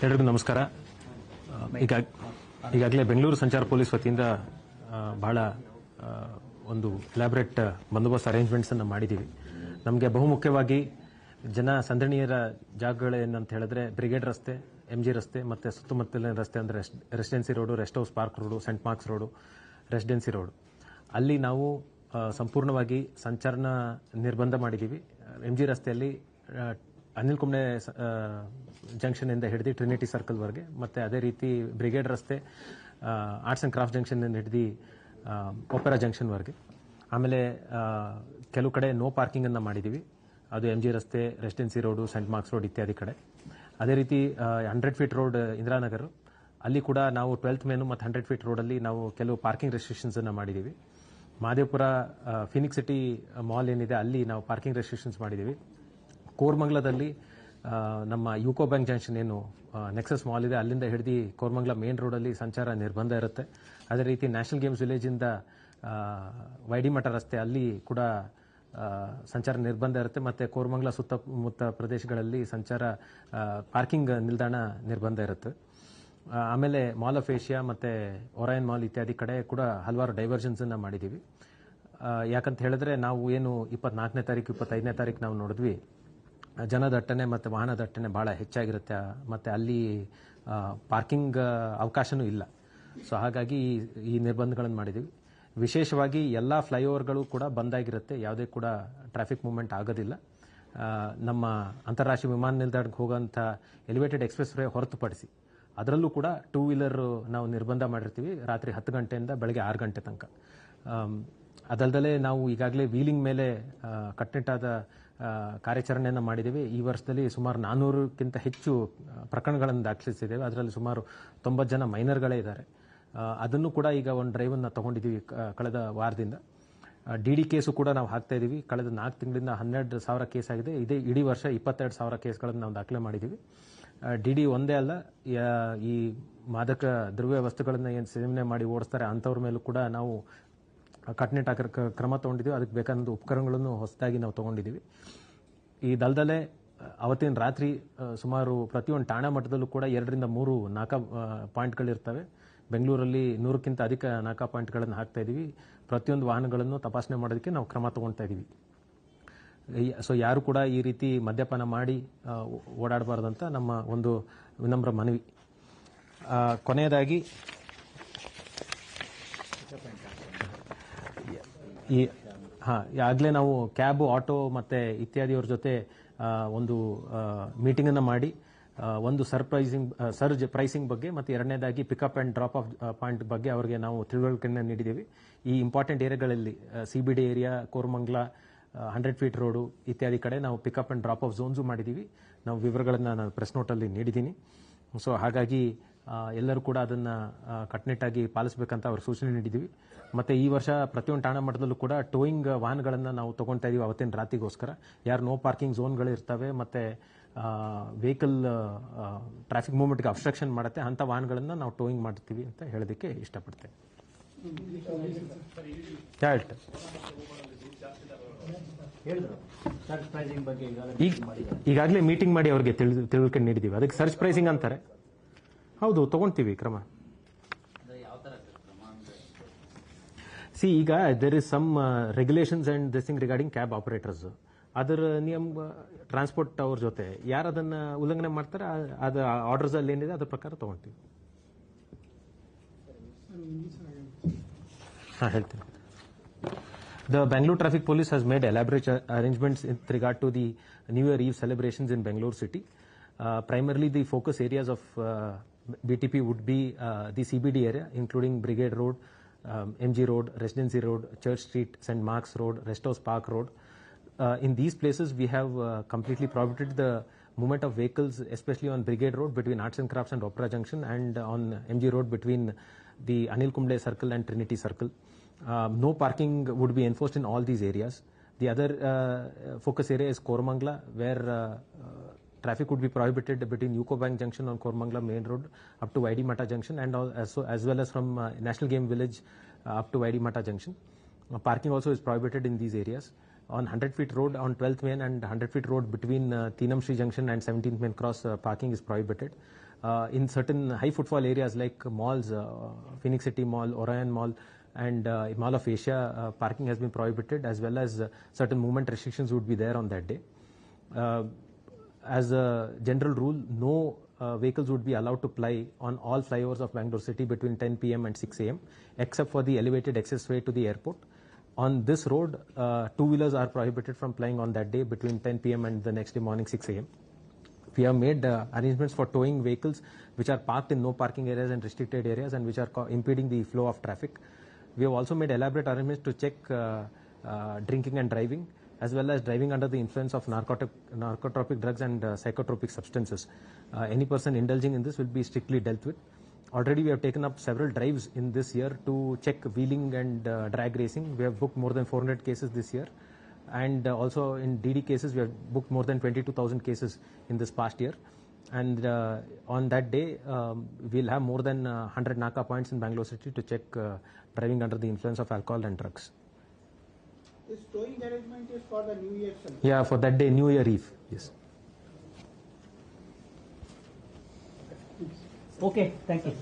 ಎಲ್ಲರಿಗೂ ನಮಸ್ಕಾರ. ಈಗಾಗಲೇ ಬೆಂಗಳೂರು ಸಂಚಾರ ಪೊಲೀಸ್ ವತಿಯಿಂದ ಬಹಳ ಒಂದು ಎಲಾಬ್ರೇಟ್ ಬಂದೋಬಸ್ತ್ ಅರೇಂಜ್ಮೆಂಟ್ಸ್ ಅನ್ನು ಮಾಡಿದ್ದೀವಿ. ನಮಗೆ ಬಹುಮುಖ್ಯವಾಗಿ ಜನ ಸಂದಣಿಯರ ಜಾಗಗಳೇನಂತ ಹೇಳಿದ್ರೆ ಬ್ರಿಗೇಡ್ ರಸ್ತೆ, MG ರಸ್ತೆ ಮತ್ತು ಸುತ್ತಮುತ್ತಲಿನ ರಸ್ತೆ ಅಂದರೆ Residency Road, Rest House Park Road, Saint Mark's Road, Residency Road, ಅಲ್ಲಿ ನಾವು ಸಂಪೂರ್ಣವಾಗಿ ಸಂಚಾರನ ನಿರ್ಬಂಧ ಮಾಡಿದ್ದೀವಿ. MG ರಸ್ತೆಯಲ್ಲಿ ಅನಿಲ್ ಕುಂಬ್ಳೆ ಜಂಕ್ಷನಿಂದ ಹಿಡಿದು ಟ್ರಿನಿಟಿ ಸರ್ಕಲ್ವರೆಗೆ, ಮತ್ತು ಅದೇ ರೀತಿ ಬ್ರಿಗೇಡ್ ರಸ್ತೆ ಆರ್ಟ್ಸ್ ಆ್ಯಂಡ್ ಕ್ರಾಫ್ಟ್ ಜಂಕ್ಷನ್ನಿಂದ ಹಿಡಿದು ಒಪೆರಾ ಜಂಕ್ಷನ್ವರೆಗೆ. ಆಮೇಲೆ ಕೆಲವು ಕಡೆ ನೋ ಪಾರ್ಕಿಂಗನ್ನು ಮಾಡಿದ್ದೀವಿ. ಅದು MG ರಸ್ತೆ, Residency Road, Saint Mark's Road ಇತ್ಯಾದಿ ಕಡೆ. ಅದೇ ರೀತಿ 100 ಫೀಟ್ ರೋಡ್ ಇಂದಿರಾನಗರ್, ಅಲ್ಲಿ ಕೂಡ ನಾವು 12th ಮೇನು ಮತ್ತು 100 ಫೀಟ್ ರೋಡಲ್ಲಿ ನಾವು ಕೆಲವು ಪಾರ್ಕಿಂಗ್ ರೆಸ್ಟ್ರಿಕ್ಷನ್ಸನ್ನು ಮಾಡಿದ್ದೀವಿ. ಮಹದೇವಪುರ ಫಿನಿಕ್ಸ್ ಸಿಟಿ ಮಾಲ್ ಏನಿದೆ ಅಲ್ಲಿ ನಾವು ಪಾರ್ಕಿಂಗ್ ರೆಸ್ಟ್ರಿಕ್ಷನ್ಸ್ ಮಾಡಿದ್ದೀವಿ. ಕೋರ್ಮಂಗ್ಲದಲ್ಲಿ ನಮ್ಮ ಯುಕೋ ಬ್ಯಾಂಕ್ ಜಂಕ್ಷನ್ ಏನು ನೆಕ್ಸಸ್ ಮಾಲ್ ಇದೆ ಅಲ್ಲಿಂದ ಹಿಡಿದು ಕೋರ್ಮಂಗ್ಲ ಮೇನ್ ರೋಡಲ್ಲಿ ಸಂಚಾರ ನಿರ್ಬಂಧ ಇರುತ್ತೆ. ಅದೇ ರೀತಿ ನ್ಯಾಷನಲ್ ಗೇಮ್ಸ್ ವಿಲೇಜಿಂದ ವೈಡಿಮಠ ರಸ್ತೆ ಅಲ್ಲಿ ಕೂಡ ಸಂಚಾರ ನಿರ್ಬಂಧ ಇರುತ್ತೆ. ಮತ್ತು ಕೋರ್ಮಂಗ್ಲ ಸುತ್ತಮುತ್ತ ಪ್ರದೇಶಗಳಲ್ಲಿ ಸಂಚಾರ ಪಾರ್ಕಿಂಗ್ ನಿಲ್ದಾಣ ನಿರ್ಬಂಧ ಇರುತ್ತೆ. ಆಮೇಲೆ ಮಾಲ್ ಆಫ್ ಏಷ್ಯಾ ಮತ್ತು ಒರೈನ್ ಮಾಲ್ ಇತ್ಯಾದಿ ಕಡೆ ಕೂಡ ಹಲವಾರು ಡೈವರ್ಷನ್ಸನ್ನು ಮಾಡಿದ್ದೀವಿ. ಯಾಕಂತ ಹೇಳಿದ್ರೆ ನಾವು ಏನು 24ನೇ ತಾರೀಕು 25ನೇ ತಾರೀಕು ನಾವು ನೋಡಿದ್ವಿ, ಜನದಟ್ಟಣೆ ಮತ್ತು ವಾಹನ ದಟ್ಟಣೆ ಭಾಳ ಹೆಚ್ಚಾಗಿರುತ್ತೆ ಮತ್ತು ಅಲ್ಲಿ ಪಾರ್ಕಿಂಗ್ ಅವಕಾಶನೂ ಇಲ್ಲ. ಸೊ ಹಾಗಾಗಿ ಈ ನಿರ್ಬಂಧಗಳನ್ನು ಮಾಡಿದ್ದೀವಿ. ವಿಶೇಷವಾಗಿ ಎಲ್ಲ ಫ್ಲೈಓವರ್ಗಳು ಕೂಡ ಬಂದಾಗಿರುತ್ತೆ, ಯಾವುದೇ ಕೂಡ ಟ್ರಾಫಿಕ್ ಮೂವ್ಮೆಂಟ್ ಆಗೋದಿಲ್ಲ. ನಮ್ಮ ಅಂತಾರಾಷ್ಟ್ರೀಯ ವಿಮಾನ ನಿಲ್ದಾಣಕ್ಕೆ ಹೋಗೋಂಥ ಎಲಿವೇಟೆಡ್ ಎಕ್ಸ್ಪ್ರೆಸ್ ವೇ ಹೊರತುಪಡಿಸಿ ಅದರಲ್ಲೂ ಕೂಡ 2 ವೀಲರ್ ನಾವು ನಿರ್ಬಂಧ ಮಾಡಿರ್ತೀವಿ ರಾತ್ರಿ 10 ಗಂಟೆಯಿಂದ ಬೆಳಗ್ಗೆ 6 ಗಂಟೆ ತನಕ. ಅದಲ್ಲದೆ ನಾವು ಈಗಾಗಲೇ ವೀಲಿಂಗ್ ಮೇಲೆ ಕಟ್ಟುನಿಟ್ಟಾದ ಕಾರ್ಯಾಚರಣೆಯನ್ನು ಮಾಡಿದ್ದೀವಿ. ಈ ವರ್ಷದಲ್ಲಿ ಸುಮಾರು 400ಕ್ಕಿಂತ ಹೆಚ್ಚು ಪ್ರಕರಣಗಳನ್ನು ದಾಖಲಿಸಿದ್ದೇವೆ. ಅದರಲ್ಲಿ ಸುಮಾರು 90 ಜನ ಮೈನರ್ಗಳೇ ಇದ್ದಾರೆ. ಅದನ್ನು ಕೂಡ ಈಗ ಒಂದು ಡ್ರೈವನ್ನು ತೊಗೊಂಡಿದ್ದೀವಿ ಕಳೆದ ವಾರದಿಂದ. DD ಕೇಸು ಕೂಡ ನಾವು ಹಾಕ್ತಾ ಇದ್ದೀವಿ. ಕಳೆದ 4 ತಿಂಗಳಿಂದ 12,000 ಕೇಸ್ ಆಗಿದೆ. ಇದೇ ಇಡೀ ವರ್ಷ 22,000 ಕೇಸ್ಗಳನ್ನು ನಾವು ದಾಖಲೆ ಮಾಡಿದ್ದೀವಿ. DD ಒಂದೇ ಅಲ್ಲ, ಈ ಮಾದಕ ದ್ರವ್ಯ ವಸ್ತುಗಳನ್ನು ಏನು ಸೇವನೆ ಮಾಡಿ ಓಡಿಸ್ತಾರೆ ಅಂಥವ್ರ ಮೇಲೂ ಕೂಡ ನಾವು ಕಟ್ಟುನಿಟ್ಟಾಗಿ ಕ್ರಮ ತೊಗೊಂಡಿದ್ದೀವಿ. ಅದಕ್ಕೆ ಬೇಕಾದ ಉಪಕರಣಗಳನ್ನು ಹೊಸದಾಗಿ ನಾವು ತೊಗೊಂಡಿದ್ದೀವಿ. ಈ ದಳದಲ್ಲೇ ಅವತ್ತಿನ ರಾತ್ರಿ ಸುಮಾರು ಪ್ರತಿಯೊಂದು ಠಾಣಾ ಮಟ್ಟದಲ್ಲೂ ಕೂಡ 2 ರಿಂದ 3 ನಾಕಾ ಪಾಯಿಂಟ್ಗಳಿರ್ತವೆ. ಬೆಂಗಳೂರಲ್ಲಿ 100ಕ್ಕಿಂತ ಅಧಿಕ ನಾಕಾ ಪಾಯಿಂಟ್ಗಳನ್ನು ಹಾಕ್ತಾ ಇದ್ದೀವಿ. ಪ್ರತಿಯೊಂದು ವಾಹನಗಳನ್ನು ತಪಾಸಣೆ ಮಾಡೋದಕ್ಕೆ ನಾವು ಕ್ರಮ ತೊಗೊಳ್ತಾ ಇದ್ದೀವಿ. ಸೊ ಯಾರು ಕೂಡ ಈ ರೀತಿ ಮದ್ಯಪಾನ ಮಾಡಿ ಓಡಾಡಬಾರ್ದಂತ ನಮ್ಮ ಒಂದು ವಿನಮ್ರ ಮನವಿ. ಕೊನೆಯದಾಗಿ ಆಗಲೇ ನಾವು ಕ್ಯಾಬ್, ಆಟೋ ಮತ್ತು ಇತ್ಯಾದಿಯವ್ರ ಜೊತೆ ಒಂದು ಮೀಟಿಂಗನ್ನು ಮಾಡಿ ಒಂದು ಸರ್ಜ್ ಪ್ರೈಸಿಂಗ್ ಬಗ್ಗೆ ಮತ್ತು ಎರಡನೇದಾಗಿ pickup and drop off point ಬಗ್ಗೆ ಅವರಿಗೆ ನಾವು ತಿಳುವಳಿಕೆಯನ್ನು ನೀಡಿದ್ದೀವಿ. ಈ ಇಂಪಾರ್ಟೆಂಟ್ ಏರಿಯಾಗಳಲ್ಲಿ CBD area, Koramangala, 100 feet road ಇತ್ಯಾದಿ ಕಡೆ ನಾವು pickup and drop off zones ಮಾಡಿದ್ದೀವಿ. ನಾವು ವಿವರಗಳನ್ನು ನಾನು ಪ್ರೆಸ್ ನೋಟಲ್ಲಿ ನೀಡಿದ್ದೀನಿ. ಸೊ ಹಾಗಾಗಿ ಎಲ್ಲರೂ ಕೂಡ ಅದನ್ನು ಕಟ್ಟುನಿಟ್ಟಾಗಿ ಪಾಲಿಸಬೇಕಂತ ಅವ್ರ ಸೂಚನೆ ನೀಡಿದ್ದೀವಿ. ಮತ್ತು ಈ ವರ್ಷ ಪ್ರತಿಯೊಂದು ಠಾಣಾ ಮಟ್ಟದಲ್ಲೂ ಕೂಡ ಟೋಯಿಂಗ್ ವಾಹನಗಳನ್ನು ನಾವು ತೊಗೊಳ್ತಾ ಇದ್ದೀವಿ ಅವತ್ತಿನ ರಾತ್ರಿಗೋಸ್ಕರ. ಯಾರು ನೋ ಪಾರ್ಕಿಂಗ್ ಝೋನ್ಗಳು ಇರ್ತವೆ ಮತ್ತು ವೆಹಿಕಲ್ ಟ್ರಾಫಿಕ್ ಮೂವ್ಮೆಂಟ್ಗೆ ಅಬ್ಸ್ಟ್ರಕ್ಷನ್ ಮಾಡುತ್ತೆ ಅಂಥ ವಾಹನಗಳನ್ನು ನಾವು ಟೋಯಿಂಗ್ ಮಾಡ್ತೀವಿ ಅಂತ ಹೇಳೋದಕ್ಕೆ ಇಷ್ಟಪಡ್ತೇವೆ. ಹೇಳ್ತೆ ಈಗಾಗಲೇ ಮೀಟಿಂಗ್ ಮಾಡಿ ಅವ್ರಿಗೆ ತಿಳುವಳಿಕೆ ನೀಡಿದ್ದೀವಿ. ಅದಕ್ಕೆ ಸರ್ಚ್ ಪ್ರೈಸಿಂಗ್ ಅಂತಾರೆ. ಹೌದು, ತಗೊಂತೀವಿ ಕ್ರಮ. ಸಿ, ಈಗ there is some regulations and this thing regarding cab operators. ಅದರ ನಿಯಮ ಟ್ರಾನ್ಸ್ಪೋರ್ಟ್ ಅವ್ರ ಜೊತೆ ಯಾರು ಅದನ್ನ ಉಲ್ಲಂಘನೆ ಮಾಡ್ತಾರೆ, ಅದು ಆರ್ಡರ್ಸ್ ಅಲ್ಲಿ ಏನಿದೆ ಅದ್ರ ಪ್ರಕಾರ ತಗೊಂತೀವಿ. ಹೇಳ್ತೀನಿ. The Bangalore Traffic Police has made elaborate arrangements in regard to the New Year Eve celebrations in Bangalore city. Primarily, the focus areas of BTP would be the CBD area, including Brigade Road, MG Road, Residency Road, Church Street, St. Mark's Road, Rest House Park Road. In these places, we have completely prohibited the movement of vehicles, especially on Brigade Road between Arts and Crafts and Opera Junction, and on MG Road between the Anil Kumble Circle and Trinity Circle. No parking would be enforced in all these areas. The other focus area is Koramangala, where traffic would be prohibited between UCO Bank Junction on Koramangala Main Road up to YD Mata Junction, and as well as from National Game Village up to YD Mata Junction. Parking also is prohibited in these areas. On 100 feet road on 12th Main and 100 feet road between Teenam Shri Junction and 17th Main Cross, parking is prohibited. In certain high footfall areas like malls, Phoenix City Mall, Orion Mall, and Mall of Asia, parking has been prohibited, as well as certain movement restrictions would be there on that day. As a general rule, no vehicles would be allowed to ply on all flyovers of Bangalore city between 10 p.m. and 6 a.m. except for the elevated accessway to the airport. On this road, two-wheelers are prohibited from plying on that day between 10 p.m. and the next day morning 6 a.m. We have made arrangements for towing vehicles which are parked in no parking areas and restricted areas and which are impeding the flow of traffic. We have also made elaborate arrangements to check drinking and driving, as well as driving under the influence of narcotropic drugs and psychotropic substances. Any person indulging in this will be strictly dealt with. Already we have taken up several drives in this year to check wheeling and drag racing. We have booked more than 400 cases this year. And also in DD cases, we have booked more than 22,000 cases in this past year. And on that day, we'll have more than 100 NACA points in Bangalore city to check driving under the influence of alcohol and drugs. This towing arrangement is for the New Year celebration? Yeah, for that day, New Year Eve, yes. Okay, thank you.